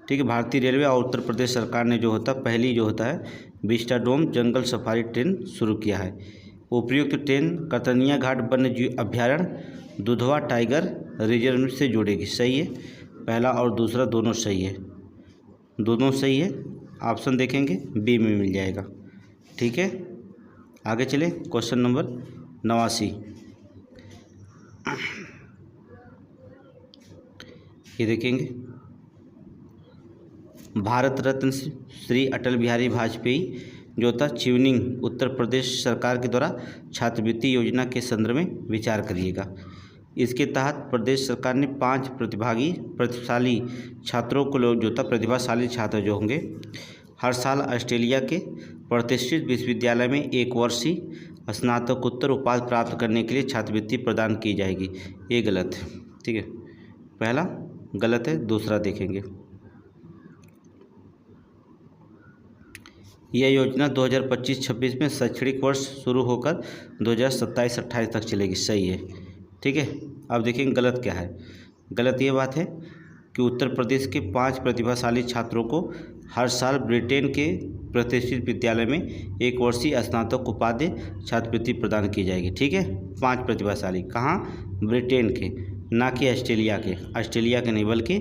ठीक है। भारतीय रेलवे और उत्तर प्रदेश सरकार ने जो होता पहली जो होता है विस्टाडोम जंगल सफारी ट्रेन शुरू किया है। उपयुक्त ट्रेन कतरनिया घाट वन्य जीव अभ्यारण्य दुधवा टाइगर रिजर्व से जुड़ेगी। सही है, पहला और दूसरा दोनों सही है, दोनों सही है। ऑप्शन देखेंगे बी में मिल जाएगा, ठीक है। आगे चले, क्वेश्चन नंबर 89। ये देखेंगे, भारत रत्न श्री अटल बिहारी वाजपेयी जो था चिवनिंग उत्तर प्रदेश सरकार के द्वारा छात्रवृत्ति योजना के संदर्भ में विचार करिएगा। इसके तहत प्रदेश सरकार ने 5 प्रतिभाशाली छात्रों को जो था प्रतिभाशाली छात्र जो होंगे हर साल ऑस्ट्रेलिया के प्रतिष्ठित विश्वविद्यालय में 1 वर्षीय स्नातकोत्तर उपाधि प्राप्त करने के लिए छात्रवृत्ति प्रदान की जाएगी। ये गलत है, ठीक है, पहला गलत है, दूसरा देखेंगे। यह योजना 2025-26 में शैक्षणिक वर्ष शुरू होकर 2027-28 तक चलेगी। सही है, ठीक है। अब देखेंगे गलत क्या है। गलत ये बात है कि उत्तर प्रदेश के 5 प्रतिभाशाली छात्रों को हर साल ब्रिटेन के प्रतिष्ठित विद्यालय में 1 वर्षीय स्नातक उपाधि छात्रवृत्ति प्रदान की जाएगी, ठीक है। 5 प्रतिभाशाली, कहाँ, ब्रिटेन के, ना कि ऑस्ट्रेलिया के, ऑस्ट्रेलिया के नहीं बल्कि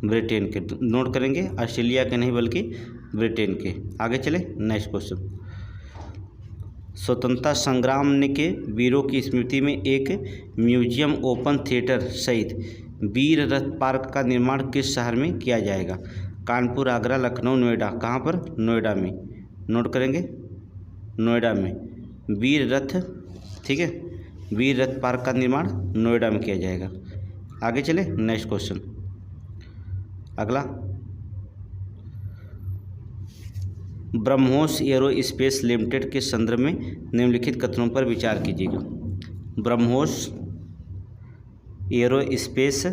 ब्रिटेन के। नोट करेंगे, ऑस्ट्रेलिया के नहीं बल्कि ब्रिटेन के। आगे चले, नेक्स्ट क्वेश्चन। स्वतंत्रता संग्राम के वीरों की स्मृति में एक म्यूजियम, ओपन थिएटर सहित वीर रथ पार्क का निर्माण किस शहर में किया जाएगा? कानपुर, आगरा, लखनऊ, नोएडा। कहाँ पर? नोएडा में। नोट करेंगे, नोएडा में वीर रथ, ठीक है, वीर रथ पार्क का निर्माण नोएडा में किया जाएगा। आगे चले, नेक्स्ट क्वेश्चन, अगला। ब्रह्मोस एरोस्पेस लिमिटेड के संदर्भ में निम्नलिखित कथनों पर विचार कीजिएगा। ब्रह्मोस एरोस्पेस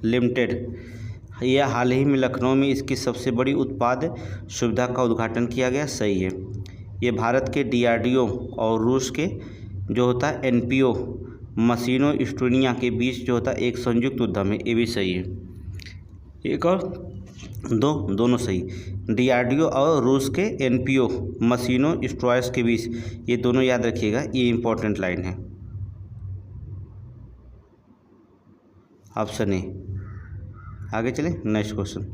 लिमिटेड, यह हाल ही में लखनऊ में इसकी सबसे बड़ी उत्पाद सुविधा का उद्घाटन किया गया। सही है। ये भारत के DRDO और रूस के जो होता है NPO मशीनों एस्टोनिया के बीच जो होता है एक संयुक्त उद्यम है। ये भी सही है। एक और दो, दोनों सही। DRDO और रूस के NPO मशीनों एस्ट्रॉयस के बीच, ये दोनों याद रखिएगा, ये इंपॉर्टेंट लाइन है। Option A. आगे चले, नेक्स्ट क्वेश्चन।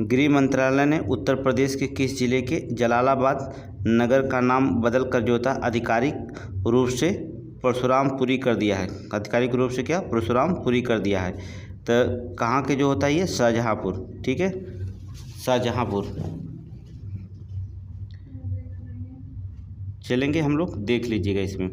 गृह मंत्रालय ने उत्तर प्रदेश के किस जिले के जलालाबाद नगर का नाम बदल कर जो था आधिकारिक रूप से परशुरामपुरी कर दिया है? आधिकारिक रूप से क्या? परशुरामपुरी कर दिया है। तो कहाँ के जो होता है ये? शाहजहाँपुर, ठीक है, शाहजहाँपुर। चलेंगे हम लोग, देख लीजिएगा इसमें।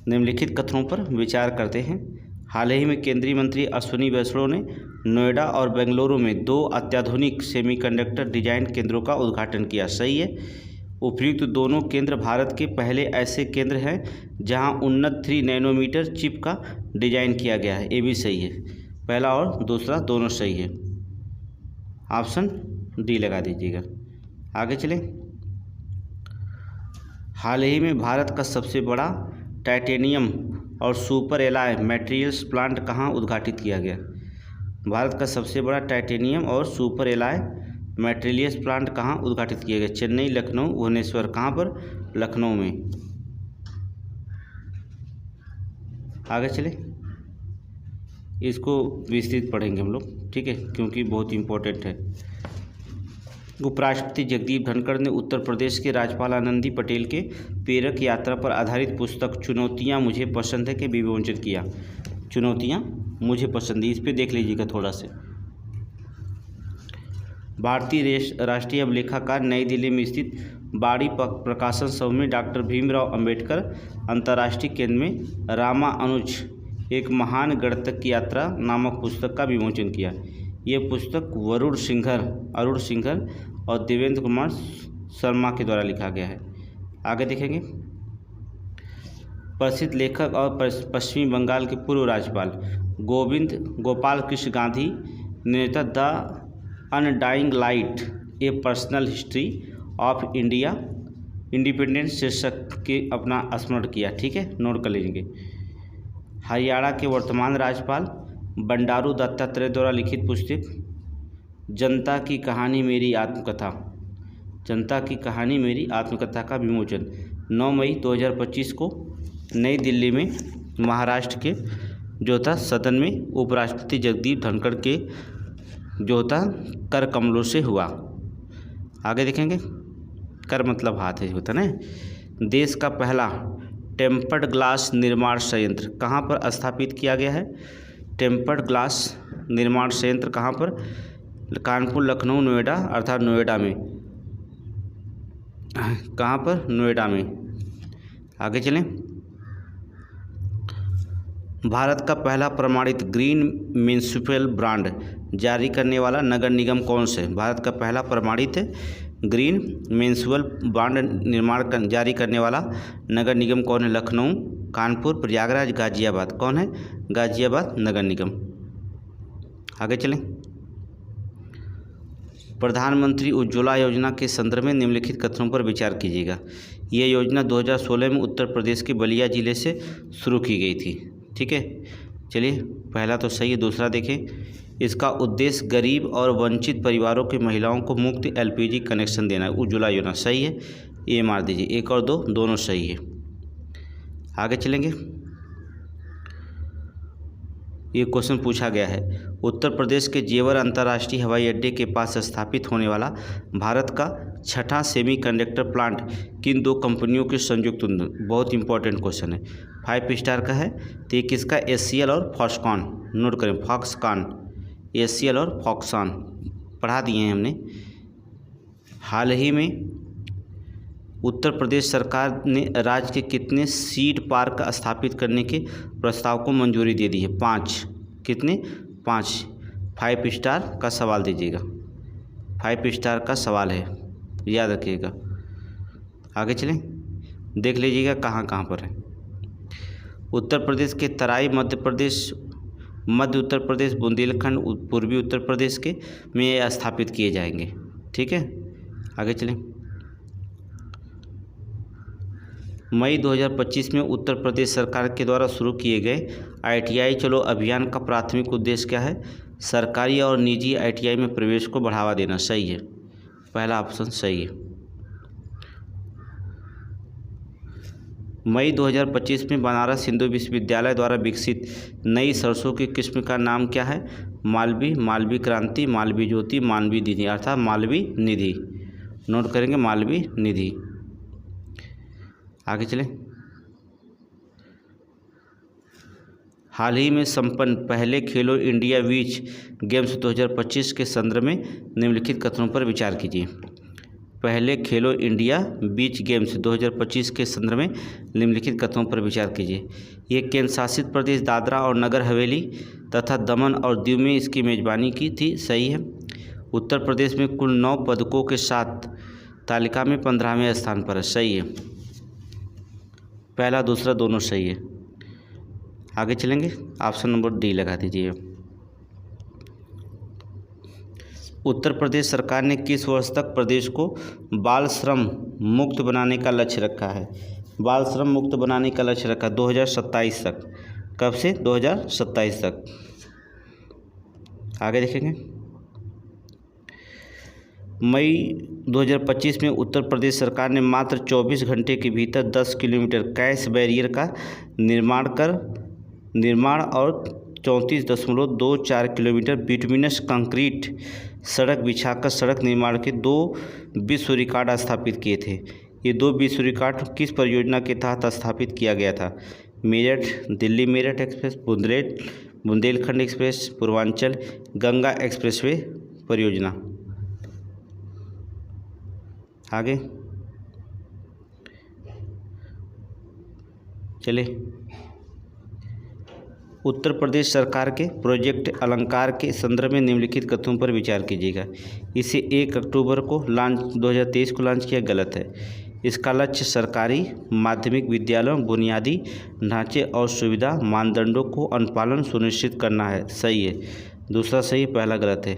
निम्नलिखित कथनों पर विचार करते हैं। हाल ही में केंद्रीय मंत्री अश्विनी वैष्णव ने नोएडा और बेंगलुरु में 2 अत्याधुनिक सेमीकंडक्टर डिजाइन केंद्रों का उद्घाटन किया। सही है। उपयुक्त दोनों केंद्र भारत के पहले ऐसे केंद्र हैं जहां उन्नत 3 नैनोमीटर चिप का डिजाइन किया गया है। ये भी सही है। पहला और दूसरा दोनों सही है। ऑप्शन डी लगा दीजिएगा। आगे चलें। हाल ही में भारत का सबसे बड़ा टाइटेनियम और सुपर एलॉय मटेरियल्स प्लांट कहाँ उद्घाटित किया गया? भारत का सबसे बड़ा टाइटेनियम और सुपर एलॉय मटेरियल्स प्लांट कहाँ उद्घाटित किया गया? चेन्नई, लखनऊ, भुवनेश्वर। कहाँ पर? लखनऊ में। आगे चले, इसको विस्तृत पढ़ेंगे हम लोग, ठीक है, क्योंकि बहुत इंपॉर्टेंट है। उपराष्ट्रपति जगदीप धनखड़ ने उत्तर प्रदेश के राज्यपाल आनंदी पटेल के प्रेरक यात्रा पर आधारित पुस्तक चुनौतियाँ मुझे पसंद है के विमोचन किया। चुनौतियाँ मुझे पसंद है, इस पर देख लीजिएगा थोड़ा से। भारतीय राष्ट्रीय अभिलेखागार नई दिल्ली में स्थित बाड़ी प्रकाशन समूह में डॉक्टर भीमराव अंबेडकर अंतर्राष्ट्रीय केंद्र में रामा अनुज एक महान गणतंत्र यात्रा नामक पुस्तक का विमोचन किया। ये पुस्तक अरुण सिंघर और देवेंद्र कुमार शर्मा के द्वारा लिखा गया है। आगे देखेंगे। प्रसिद्ध लेखक और पश्चिमी बंगाल के पूर्व राज्यपाल गोपाल कृष्ण गांधी निर्मित the undying light A personal history of India independence शीर्षक के अपना स्मरण किया। ठीक है, नोट कर लीजिए। हरियाणा के वर्तमान राज्यपाल बंडारू दत्तात्रेय द्वारा लिखित पुस्तक जनता की कहानी मेरी आत्मकथा का विमोचन 9 मई 2025 को नई दिल्ली में महाराष्ट्र के जो था सदन में उपराष्ट्रपति जगदीप धनखड़ के जो था कर कमलों से हुआ। आगे देखेंगे। कर मतलब हाथ है, होता ना। देश का पहला टेम्पर्ड ग्लास निर्माण संयंत्र कहाँ पर स्थापित किया गया है? टेम्पर्ड ग्लास निर्माण संयंत्र कहाँ पर? कानपुर, लखनऊ, नोएडा, अर्थात नोएडा में। कहाँ पर? नोएडा में। आगे चलें। भारत का पहला प्रमाणित ग्रीन म्युनिसिपल बॉन्ड जारी करने वाला नगर निगम कौन से? भारत का पहला प्रमाणित ग्रीन म्युनिसिपल बॉन्ड जारी करने वाला नगर निगम कौन है? लखनऊ, कानपुर, प्रयागराज, गाजियाबाद। कौन है? गाजियाबाद नगर निगम। आगे चलें। प्रधानमंत्री उज्ज्वला योजना के संदर्भ में निम्नलिखित कथनों पर विचार कीजिएगा। यह योजना 2016 में उत्तर प्रदेश के बलिया जिले से शुरू की गई थी। ठीक है, चलिए पहला तो सही है। दूसरा देखें। इसका उद्देश्य गरीब और वंचित परिवारों की महिलाओं को मुफ्त LPG कनेक्शन देना है। उज्ज्वला योजना सही है, ये मार दीजिए। 1 और 2 दोनों सही है। आगे चलेंगे। ये क्वेश्चन पूछा गया है। उत्तर प्रदेश के जेवर अंतर्राष्ट्रीय हवाई अड्डे के पास स्थापित होने वाला भारत का छठा सेमीकंडक्टर प्लांट किन 2 कंपनियों के संयुक्त? बहुत इंपॉर्टेंट क्वेश्चन है। 5 स्टार का है तो ये किसका? HCL और फॉक्सकॉन। नोट करें, फॉक्सकॉन, HCL और फॉक्सकॉन पढ़ा दिए हैं हमने। हाल ही में उत्तर प्रदेश सरकार ने राज्य के कितने सीड पार्क स्थापित करने के प्रस्ताव को मंजूरी दे दी है? 5। कितने? 5। 5 स्टार का सवाल दीजिएगा। 5 स्टार का सवाल है, याद रखिएगा। आगे चलें, देख लीजिएगा कहाँ कहाँ पर है। उत्तर प्रदेश के तराई, मध्य उत्तर प्रदेश, बुंदेलखंड, पूर्वी उत्तर प्रदेश के में स्थापित किए जाएंगे। ठीक है, आगे चलें। मई 2025 में उत्तर प्रदेश सरकार के द्वारा शुरू किए गए ITI चलो अभियान का प्राथमिक उद्देश्य क्या है? सरकारी और निजी ITI में प्रवेश को बढ़ावा देना। सही है, पहला ऑप्शन सही है। मई 2025 में बनारस हिंदू विश्वविद्यालय द्वारा विकसित नई सरसों की किस्म का नाम क्या है? मालवी, मालवी क्रांति, मालवी ज्योति, मालवी निधि, अर्थात मालवी निधि। नोट करेंगे, मालवी निधि। आगे चलें। हाल ही में संपन्न पहले खेलो इंडिया बीच गेम्स 2025 के संदर्भ में निम्नलिखित कथनों पर विचार कीजिए। पहले खेलो इंडिया बीच गेम्स 2025 के संदर्भ में निम्नलिखित कथनों पर विचार कीजिए। ये केंद्र शासित प्रदेश दादरा और नगर हवेली तथा दमन और दीव में इसकी मेज़बानी की थी। सही है। उत्तर प्रदेश में कुल 9 पदकों के साथ तालिका में 15वें स्थान पर है। सही है, पहला दूसरा दोनों सही है। आगे चलेंगे, ऑप्शन नंबर डी लगा दीजिए। उत्तर प्रदेश सरकार ने किस वर्ष तक प्रदेश को बाल श्रम मुक्त बनाने का लक्ष्य रखा है? बाल श्रम मुक्त बनाने का लक्ष्य रखा 2027 तक। कब से? 2027 तक। आगे देखेंगे। मई 2025 में उत्तर प्रदेश सरकार ने मात्र 24 घंटे के भीतर 10 किलोमीटर कैश बैरियर का निर्माण और 34.24 किलोमीटर बिटुमिनस कंक्रीट सड़क बिछाकर सड़क निर्माण के 2 विश्व रिकॉर्ड स्थापित किए थे। ये 2 विश्व रिकॉर्ड किस परियोजना के तहत स्थापित किया गया था? Meerut Delhi Meerut express, Bundelkhand express, Purvanchal Ganga expressway परियोजना। आगे चले, उत्तर प्रदेश सरकार के प्रोजेक्ट अलंकार के संदर्भ में निम्नलिखित कथनों पर विचार कीजिएगा। इसे 1 अक्टूबर को 2023 को लॉन्च किया, गलत है। इसका लक्ष्य सरकारी माध्यमिक विद्यालयों बुनियादी ढांचे और सुविधा मानदंडों को अनुपालन सुनिश्चित करना है, सही है। दूसरा सही, पहला गलत है।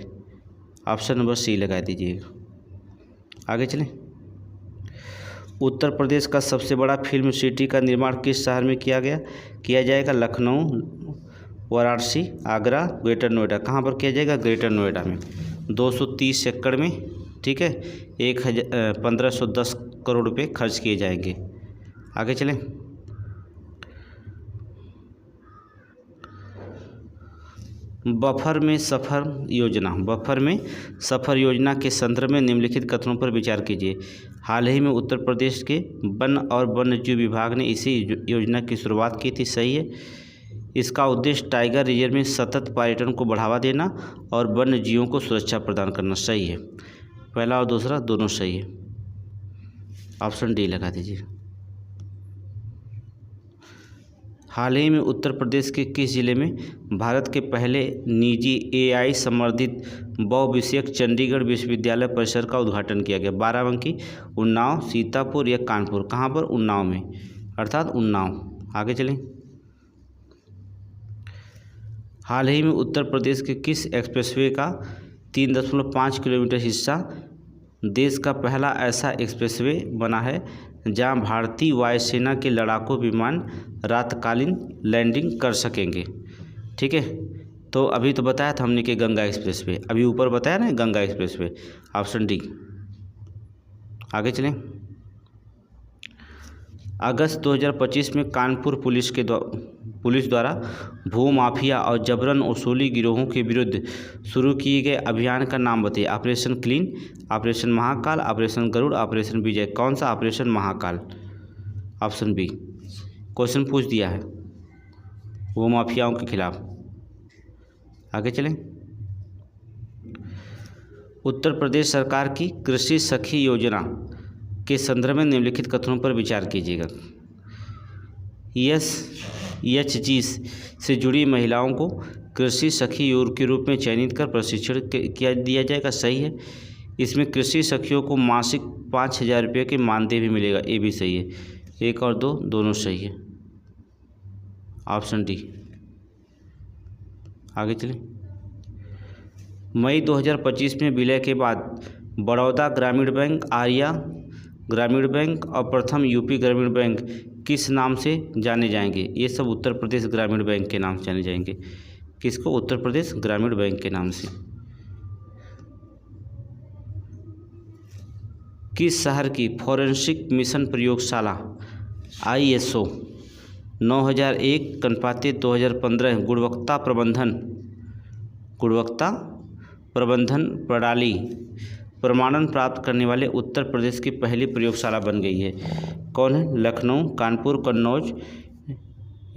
ऑप्शन नंबर सी लगा दीजिएगा। आगे चलें, उत्तर प्रदेश का सबसे बड़ा फिल्म सिटी का निर्माण किस शहर में किया जाएगा? लखनऊ, वाराणसी, आगरा, ग्रेटर नोएडा। कहाँ पर किया जाएगा? ग्रेटर नोएडा में। 230 एकड़ में, ठीक है, 1510 करोड़ रुपये खर्च किए जाएंगे। आगे चलें, बफर में सफर योजना के संदर्भ में निम्नलिखित कथनों पर विचार कीजिए। हाल ही में उत्तर प्रदेश के वन और वन्यजीव विभाग ने इसी योजना की शुरुआत की थी, सही है। इसका उद्देश्य टाइगर रिजर्व में सतत पर्यटन को बढ़ावा देना और वन्यजीवों को सुरक्षा प्रदान करना, सही है। पहला और दूसरा दोनों सही है। ऑप्शन डी लगा दीजिए। हाल ही में उत्तर प्रदेश के किस जिले में भारत के पहले निजी AI समर्थित बहुविषयक चंडीगढ़ विश्वविद्यालय परिसर का उद्घाटन किया गया? बाराबंकी, उन्नाव, सीतापुर या कानपुर। कहाँ पर? उन्नाव में, अर्थात उन्नाव। आगे चलें, हाल ही में उत्तर प्रदेश के किस एक्सप्रेसवे का 3.5 किलोमीटर हिस्सा देश का पहला ऐसा एक्सप्रेसवे बना है जहां भारतीय वायुसेना के लड़ाकू विमान रातकालीन लैंडिंग कर सकेंगे? ठीक है, तो अभी तो बताया था हमने कि गंगा एक्सप्रेसवे, अभी ऊपर बताया ना गंगा एक्सप्रेसवे। Option D. आगे चलें, अगस्त 2025 में कानपुर पुलिस द्वारा भूमाफिया और जबरन वसूली गिरोहों के विरुद्ध शुरू किए गए अभियान का नाम बताइए। Operation clean, operation Mahakal, operation Garud, operation Vijay. कौन सा? Operation Mahakal. Option B. Question पूछ दिया है भूमाफियाओं के खिलाफ। आगे चलें, उत्तर प्रदेश सरकार की कृषि सखी योजना के संदर्भ में निम्नलिखित कथनों पर विचार कीजिएगा। EHG से जुड़ी महिलाओं को कृषि सखी के रूप में चयनित कर प्रशिक्षण दिया जाएगा, सही है। इसमें कृषि सखियों को मासिक 5,000 रुपये के मानदेय भी मिलेगा, ये भी सही है। 1 और 2 दोनों सही है। Option D. आगे चलें, मई 2025 में विलय के बाद बड़ौदा ग्रामीण बैंक, आर्या ग्रामीण बैंक और प्रथम UP ग्रामीण बैंक किस नाम से जाने जाएंगे? ये सब उत्तर प्रदेश ग्रामीण बैंक के नाम से जाने जाएंगे। किसको? उत्तर प्रदेश ग्रामीण बैंक के नाम से। किस शहर की फॉरेंसिक मिशन प्रयोगशाला ISO 9001/2015 गुणवत्ता प्रबंधन प्रणाली प्रमाणन प्राप्त करने वाले उत्तर प्रदेश की पहली प्रयोगशाला बन गई है? कौन है? लखनऊ, कानपुर, कन्नौज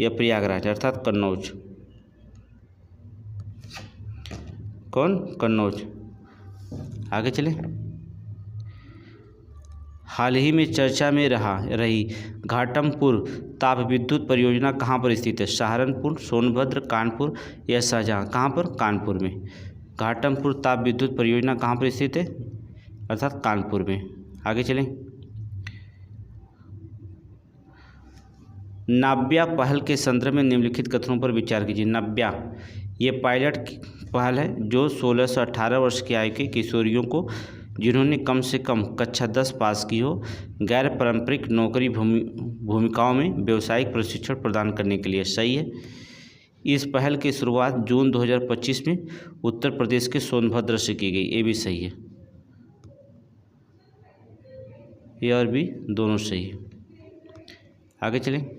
या प्रयागराज, अर्थात कन्नौज। कौन? कन्नौज। आगे चलें, हाल ही में चर्चा में रही घाटमपुर ताप विद्युत परियोजना कहाँ पर स्थित है? सहारनपुर, सोनभद्र, कानपुर या शाहजहाँ। कहाँ पर? कानपुर में। घाटमपुर ताप विद्युत परियोजना कहाँ पर स्थित है? अर्थात कानपुर में। आगे चलें, नाव्या पहल के संदर्भ में निम्नलिखित कथनों पर विचार कीजिए। नाव्या ये पायलट पहल है जो 16 से 18 वर्ष की आयु के किशोरियों को जिन्होंने कम से कम कक्षा 10 पास की हो गैर पारंपरिक नौकरी भूमिकाओं में व्यावसायिक प्रशिक्षण प्रदान करने के लिए, सही है। इस पहल की शुरुआत जून 2025 में उत्तर प्रदेश के सोनभद्र से की गई, ये भी सही है। ये और भी दोनों सही है। आगे चलें,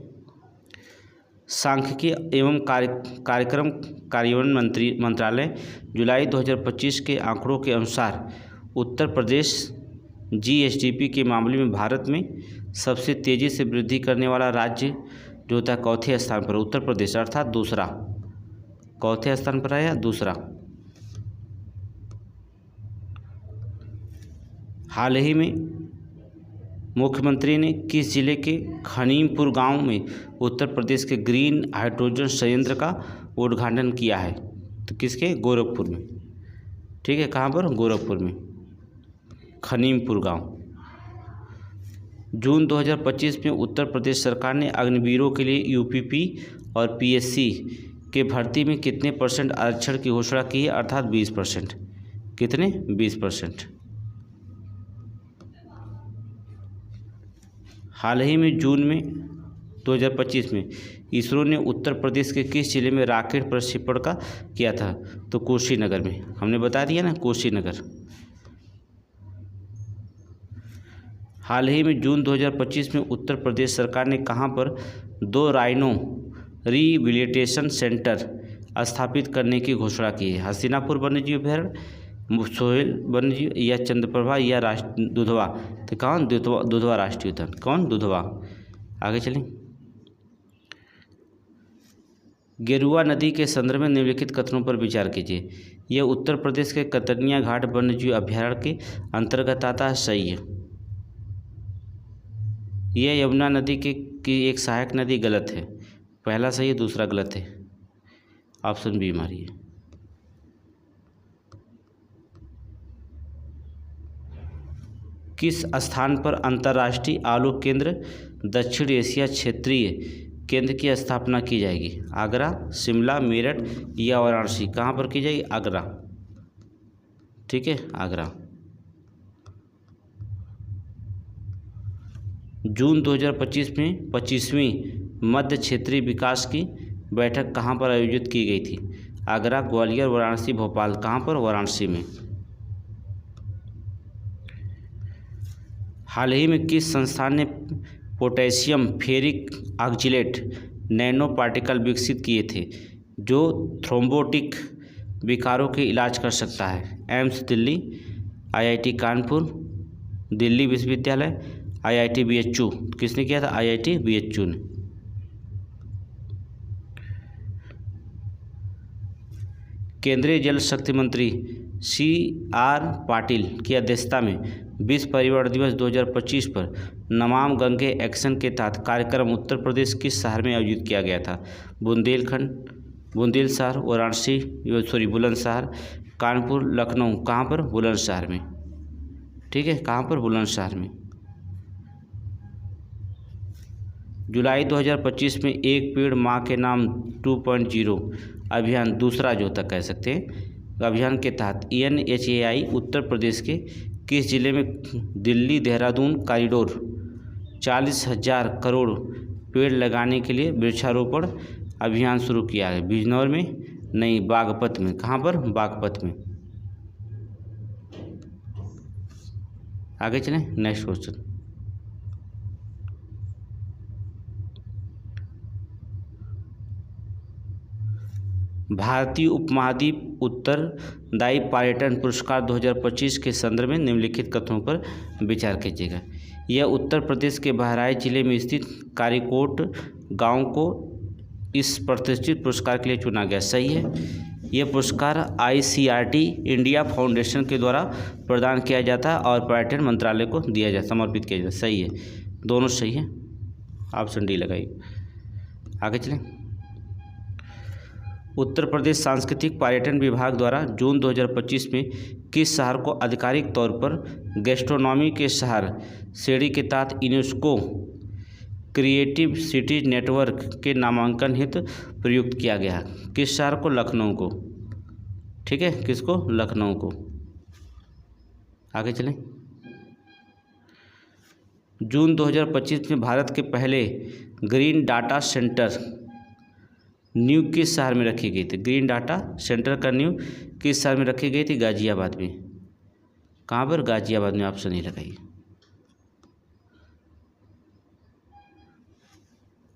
सांख्यिकी एवं कार्यक्रम कार्यान्वयन मंत्रालय जुलाई 2025 के आंकड़ों के अनुसार उत्तर प्रदेश GSDP के मामले में भारत में सबसे तेज़ी से वृद्धि करने वाला राज्य जो होता है चौथे स्थान पर उत्तर प्रदेश, अर्थात दूसरा, चौथे स्थान पर आया दूसरा। हाल ही में मुख्यमंत्री ने किस जिले के खनीमपुर गांव में उत्तर प्रदेश के ग्रीन हाइड्रोजन संयंत्र का उद्घाटन किया है? तो किसके? गोरखपुर में। ठीक है, कहाँ पर? गोरखपुर में, खनीमपुर गांव। जून 2025 में उत्तर प्रदेश सरकार ने अग्निवीरों के लिए यूपीपी और पीएससी के भर्ती में कितने % आरक्षण की घोषणा की है? अर्थात 20%। कितने? 20%। हाल ही में जून में 2025 में इसरो ने उत्तर प्रदेश के किस जिले में रॉकेट प्रक्षेपण का किया था? तो कुशीनगर में। हमने बता दिया ना, कुशीनगर। हाल ही में जून 2025 में उत्तर प्रदेश सरकार ने कहां पर 2 राइनो रिहेबिलिटेशन सेंटर स्थापित करने की घोषणा की है? हस्तिनापुर वन्यजीव अभयारण्य, सोहेल वन्यजीव, या चंद्रप्रभा, या दुधवा? तो कौन? दुधवा राष्ट्रीय उद्यान। कौन? दुधवा। आगे चलें। गेरुआ नदी के संदर्भ में निम्नलिखित कथनों पर विचार कीजिए। यह उत्तर प्रदेश के कतरनिया घाट वन्यजीव अभयारण्य के अंतर्गत आता है। सही है। यह यमुना नदी की एक सहायक नदी। गलत है। पहला सही है, दूसरा गलत है। ऑप्शन बी हमारी है। किस स्थान पर अंतर्राष्ट्रीय आलू केंद्र दक्षिण एशिया क्षेत्रीय केंद्र की स्थापना की जाएगी? आगरा, शिमला, मेरठ, या वाराणसी? कहाँ पर की जाएगी? आगरा। ठीक है, आगरा। जून 2025 में 25वीं मध्य क्षेत्रीय विकास की बैठक कहाँ पर आयोजित की गई थी? आगरा, ग्वालियर, वाराणसी, भोपाल? कहाँ पर? वाराणसी में। हाल ही में किस संस्थान ने potassium ferric oxalate nano particle विकसित किए थे जो थ्रोम्बोटिक विकारों के इलाज कर सकता है? एम्स दिल्ली, आईआईटी कानपुर, दिल्ली विश्वविद्यालय, आईआईटी बीएचयू? किसने किया था? आईआईटी बीएचयू ने। केंद्रीय जल शक्ति मंत्री CR पाटिल की अध्यक्षता में विश्व पर्यावरण दिवस 2025 पर नमाम गंगे एक्शन के तहत कार्यक्रम उत्तर प्रदेश किस शहर में आयोजित किया गया था? बुंदेलशहर, वाराणसी, बुलंदशहर, कानपुर, लखनऊ? कहाँ पर? बुलंदशहर में। ठीक है, कहाँ पर? बुलंदशहर में। जुलाई 2025 में एक पेड़ माँ के नाम 2.0 अभियान, दूसरा जो तक कह सकते हैं, अभियान के तहत NHAI उत्तर प्रदेश के किस जिले में दिल्ली देहरादून कॉरिडोर 40,000 करोड़ पेड़ लगाने के लिए वृक्षारोपण अभियान शुरू किया है? बिजनौर में? नहीं, बागपत में। कहाँ पर? बागपत में। आगे चलें, नेक्स्ट क्वेश्चन। भारतीय उपमहाद्वीप उत्तरदायी पर्यटन पुरस्कार 2025 के संदर्भ में निम्नलिखित कथनों पर विचार कीजिएगा। यह उत्तर प्रदेश के बहराइच जिले में स्थित कारीकोट गांव को इस प्रतिष्ठित पुरस्कार के लिए चुना गया। सही है। यह पुरस्कार ICRT इंडिया फाउंडेशन के द्वारा प्रदान किया जाता है और पर्यटन मंत्रालय को दिया जाता, समर्पित किया जाता है। सही है, दोनों सही है। ऑप्शन डी लगाइए। आगे चलें। उत्तर प्रदेश सांस्कृतिक पर्यटन विभाग द्वारा जून 2025 में किस शहर को आधिकारिक तौर पर गैस्ट्रोनॉमी के शहर श्रेणी के तहत यूनेस्को क्रिएटिव सिटीज नेटवर्क के नामांकन हेतु प्रयुक्त किया गया? किस शहर को? लखनऊ को। ठीक है, किसको? लखनऊ को। आगे चलें। जून 2025 में भारत के पहले ग्रीन डाटा सेंटर नींव किस शहर में रखी गई थी? ग्रीन डाटा सेंटर का नींव किस शहर में रखी गई थी? गाजियाबाद में। कहाँ पर? गाजियाबाद में। ऑप्शन नहीं लगाइए।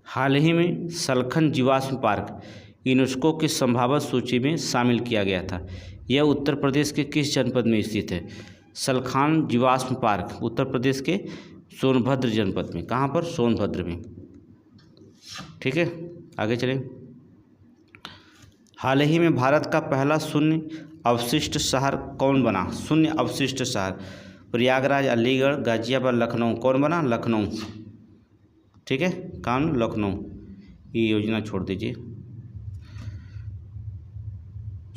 हाल ही में सलखन जीवाश्म पार्क यूनेस्को की संभावित सूची में शामिल किया गया था। यह उत्तर प्रदेश के किस जनपद में स्थित है? सलखान जीवाश्म पार्क उत्तर प्रदेश के सोनभद्र जनपद में। कहाँ पर? सोनभद्र में। ठीक है, आगे चलें। हाल ही में भारत का पहला शून्य अवशिष्ट शहर कौन बना? शून्य अवशिष्ट शहर प्रयागराज, अलीगढ़, गाजियाबाद, लखनऊ। कौन बना? लखनऊ। ठीक है, कौन? लखनऊ। ये योजना छोड़ दीजिए।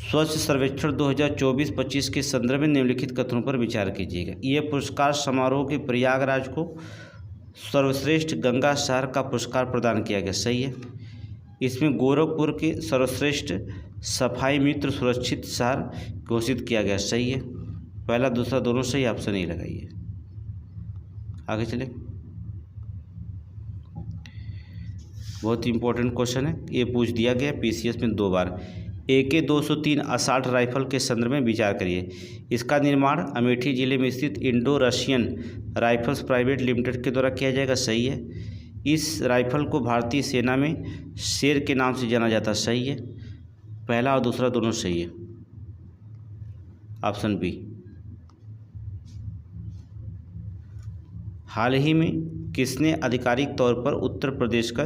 स्वच्छ सर्वेक्षण 2024-25 के संदर्भ में निम्नलिखित कथनों पर विचार कीजिएगा। ये पुरस्कार समारोह के प्रयागराज को सर्वश्रेष्ठ गंगा शहर का पुरस्कार प्रदान किया गया। सही है। इसमें गोरखपुर के सर्वश्रेष्ठ सफाई मित्र सुरक्षित शहर घोषित किया गया। सही है। पहला दूसरा दोनों सही, ऑप्शन ए लगाइए। आगे चलें। बहुत इंपॉर्टेंट क्वेश्चन है, ये पूछ दिया गया पीसीएस में 2 बार। AK 203 असॉल्ट राइफल के संदर्भ में विचार करिए। इसका निर्माण अमेठी जिले में स्थित Indo Russian rifles private limited के द्वारा किया जाएगा। सही है। इस राइफल को भारतीय सेना में शेर के नाम से जाना जाता है। सही है। पहला और दूसरा दोनों सही है, ऑप्शन बी। हाल ही में किसने आधिकारिक तौर पर उत्तर प्रदेश का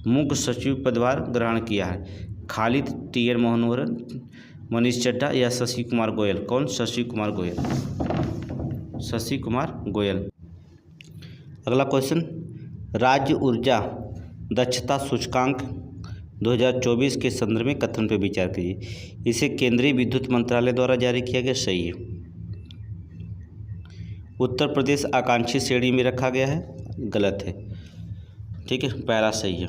मुख्य सचिव पदभार ग्रहण किया है? खालिद TN मनोहरन, मनीष चड्ढा या शशि कुमार गोयल? कौन? शशि कुमार गोयल। शशि कुमार गोयल। अगला क्वेश्चन, राज्य ऊर्जा दक्षता सूचकांक 2024 के संदर्भ में कथन पर विचार कीजिए। इसे केंद्रीय विद्युत मंत्रालय द्वारा जारी किया गया। सही है। उत्तर प्रदेश आकांक्षी श्रेणी में रखा गया है। गलत है। ठीक है, पहला सही है।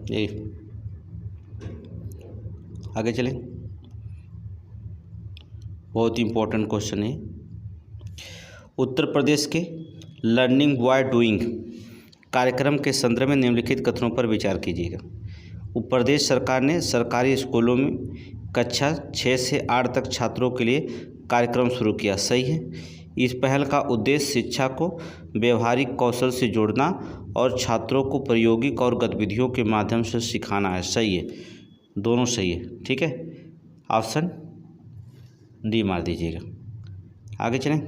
ये आगे चलें। बहुत इंपॉर्टेंट क्वेश्चन है। उत्तर प्रदेश के लर्निंग बाय डूइंग कार्यक्रम के संदर्भ में निम्नलिखित कथनों पर विचार कीजिएगा। उत्तर प्रदेश सरकार ने सरकारी स्कूलों में कक्षा 6 से 8 तक छात्रों के लिए कार्यक्रम शुरू किया। सही है। इस पहल का उद्देश्य शिक्षा को व्यवहारिक कौशल से जोड़ना और छात्रों को प्रायोगिक और गतिविधियों के माध्यम से सिखाना है। सही है, दोनों सही है। ठीक है, ऑप्शन डी मार दीजिएगा। आगे चलें।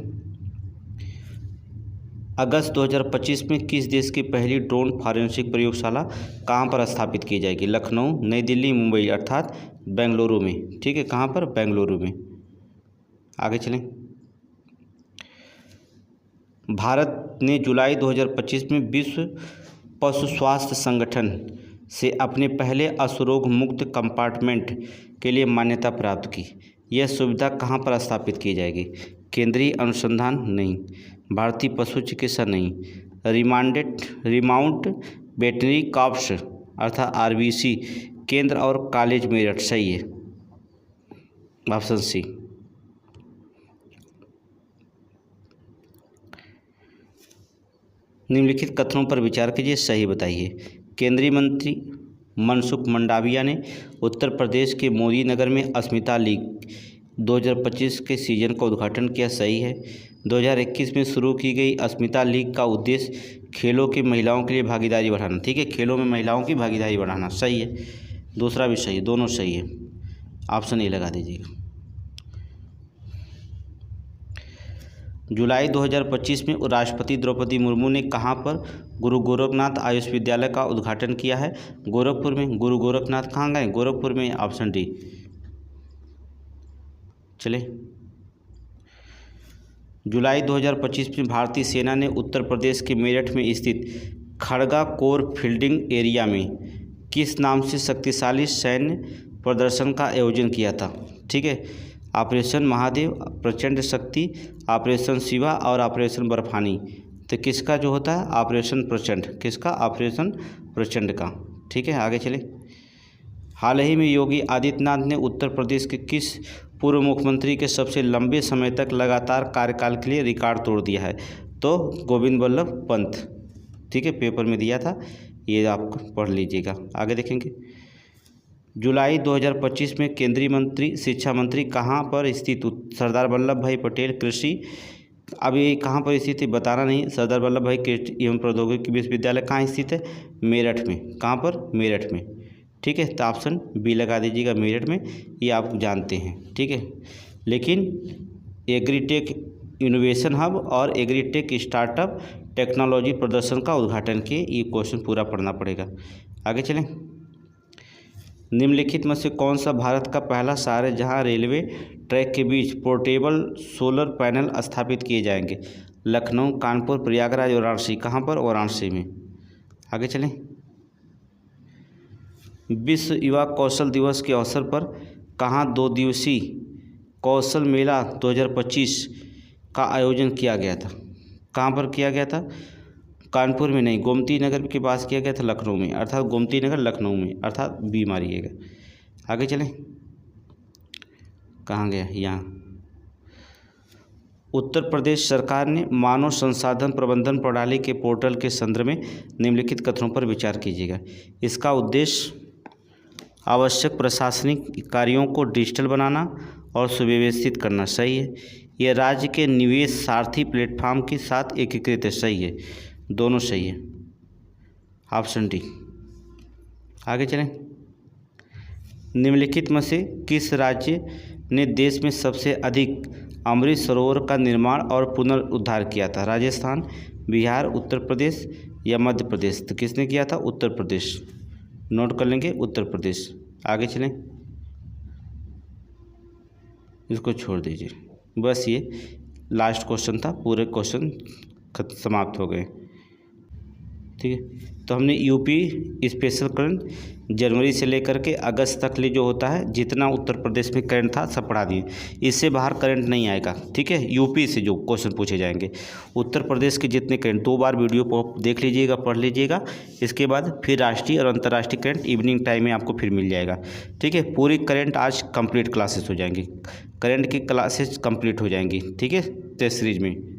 अगस्त 2025 में किस देश की पहली ड्रोन फॉरेंसिक प्रयोगशाला कहाँ पर स्थापित की जाएगी? लखनऊ, नई दिल्ली, मुंबई, अर्थात बेंगलुरु में। ठीक है, कहाँ पर? बेंगलुरु में। आगे चलें। भारत ने जुलाई 2025 में विश्व पशु स्वास्थ्य संगठन से अपने पहले अशुरोग मुक्त कंपार्टमेंट के लिए मान्यता प्राप्त की। यह सुविधा कहाँ पर स्थापित की जाएगी? केंद्रीय अनुसंधान नहीं, भारतीय पशु चिकित्सा नहीं, रिमाउंट वेटनरी कॉर्प्स अर्थात RVC केंद्र और कॉलेज मेरठ। सही है, ऑप्शन सी। निम्नलिखित कथनों पर विचार कीजिए, सही बताइए। केंद्रीय मंत्री मनसुख मंडाविया ने उत्तर प्रदेश के मोदी नगर में अस्मिता लीग 2025 के सीजन का उद्घाटन किया। सही है। 2021 में शुरू की गई अस्मिता लीग का उद्देश्य खेलों की महिलाओं के लिए भागीदारी बढ़ाना। ठीक है, खेलों में महिलाओं की भागीदारी बढ़ाना। सही है। दूसरा भी सही है, दोनों सही है, ऑप्शन ए लगा दीजिएगा। जुलाई 2025 में राष्ट्रपति द्रौपदी मुर्मू ने कहाँ पर गुरु गोरखनाथ आयुष विद्यालय का उद्घाटन किया है? गोरखपुर में। गुरु गोरखनाथ कहाँ गए? गोरखपुर में, ऑप्शन डी। चले। जुलाई 2025 में भारतीय सेना ने उत्तर प्रदेश के मेरठ में स्थित खड़गा कोर फील्डिंग एरिया में किस नाम से शक्तिशाली सैन्य प्रदर्शन का आयोजन किया था? ठीक है, ऑपरेशन महादेव, प्रचंड शक्ति, ऑपरेशन शिवा और ऑपरेशन बर्फानी। तो किसका जो होता है? ऑपरेशन प्रचंड। किसका? ऑपरेशन प्रचंड का। ठीक है, आगे चले। हाल ही में योगी आदित्यनाथ ने उत्तर प्रदेश के किस पूर्व मुख्यमंत्री के सबसे लंबे समय तक लगातार कार्यकाल के लिए रिकॉर्ड तोड़ दिया है? तो गोविंद वल्लभ पंत। ठीक है, पेपर में दिया था, ये आप पढ़ लीजिएगा। आगे देखेंगे। जुलाई 2025 में केंद्रीय मंत्री शिक्षा मंत्री कहाँ पर स्थित? सरदार वल्लभ भाई पटेल कृषि, अब ये कहाँ पर स्थित है बताना नहीं। सरदार वल्लभ भाई कृषि एवं प्रौद्योगिकी विश्वविद्यालय कहाँ स्थित है? मेरठ में। कहाँ पर? मेरठ में। ठीक है, तो ऑप्शन बी लगा दीजिएगा, मेरठ में। ये आप जानते हैं। ठीक है, लेकिन एग्रीटेक इनोवेशन हब और एग्रीटेक स्टार्टअप टेक्नोलॉजी प्रदर्शन का उद्घाटन किए। ये क्वेश्चन पूरा पढ़ना पड़ेगा। आगे चलें। निम्नलिखित में से कौन सा भारत का पहला शहर है जहां रेलवे ट्रैक के बीच पोर्टेबल सोलर पैनल स्थापित किए जाएंगे? लखनऊ, कानपुर, प्रयागराज, वाराणसी। कहाँ पर? वाराणसी में। आगे चलें। विश्व युवा कौशल दिवस के अवसर पर कहाँ 2 दिवसीय कौशल मेला 2025 का आयोजन किया गया था? कहाँ पर किया गया था? कानपुर में नहीं, गोमती नगर के पास किया गया था, लखनऊ में, अर्थात गोमती नगर लखनऊ में, अर्थात बी मारिएगा। आगे चलें। कहाँ गया? यहाँ। उत्तर प्रदेश सरकार ने मानव संसाधन प्रबंधन प्रणाली के पोर्टल के संदर्भ में निम्नलिखित कथनों पर विचार कीजिएगा। इसका उद्देश्य आवश्यक प्रशासनिक कार्यों को डिजिटल बनाना और सुव्यवस्थित करना। सही है। यह राज्य के निवेश सारथी प्लेटफॉर्म के साथ एकीकृत है। सही है, दोनों सही है, ऑप्शन डी। आगे चलें। निम्नलिखित में से किस राज्य ने देश में सबसे अधिक अमृत सरोवर का निर्माण और पुनरुद्धार किया था? राजस्थान, बिहार, उत्तर प्रदेश या मध्य प्रदेश? तो किसने किया था? उत्तर प्रदेश। नोट कर लेंगे, उत्तर प्रदेश। आगे चलें। इसको छोड़ दीजिए, बस ये लास्ट क्वेश्चन था, पूरे क्वेश्चन समाप्त हो गए। ठीक है, तो हमने यूपी स्पेशल करंट जनवरी से लेकर के अगस्त तक ले जो होता है, जितना उत्तर प्रदेश में करंट था सब पढ़ा दिए। इससे बाहर करंट नहीं आएगा। ठीक है, यूपी से जो क्वेश्चन पूछे जाएंगे, उत्तर प्रदेश के जितने करंट 2 बार वीडियो देख लीजिएगा, पढ़ लीजिएगा। इसके बाद फिर राष्ट्रीय और अंतर्राष्ट्रीय करंट इवनिंग टाइम में आपको फिर मिल जाएगा। ठीक है, पूरी करंट आज कंप्लीट क्लासेस हो जाएंगी, करंट की क्लासेस कंप्लीट हो जाएंगी। ठीक है, टेस्ट सीरीज में।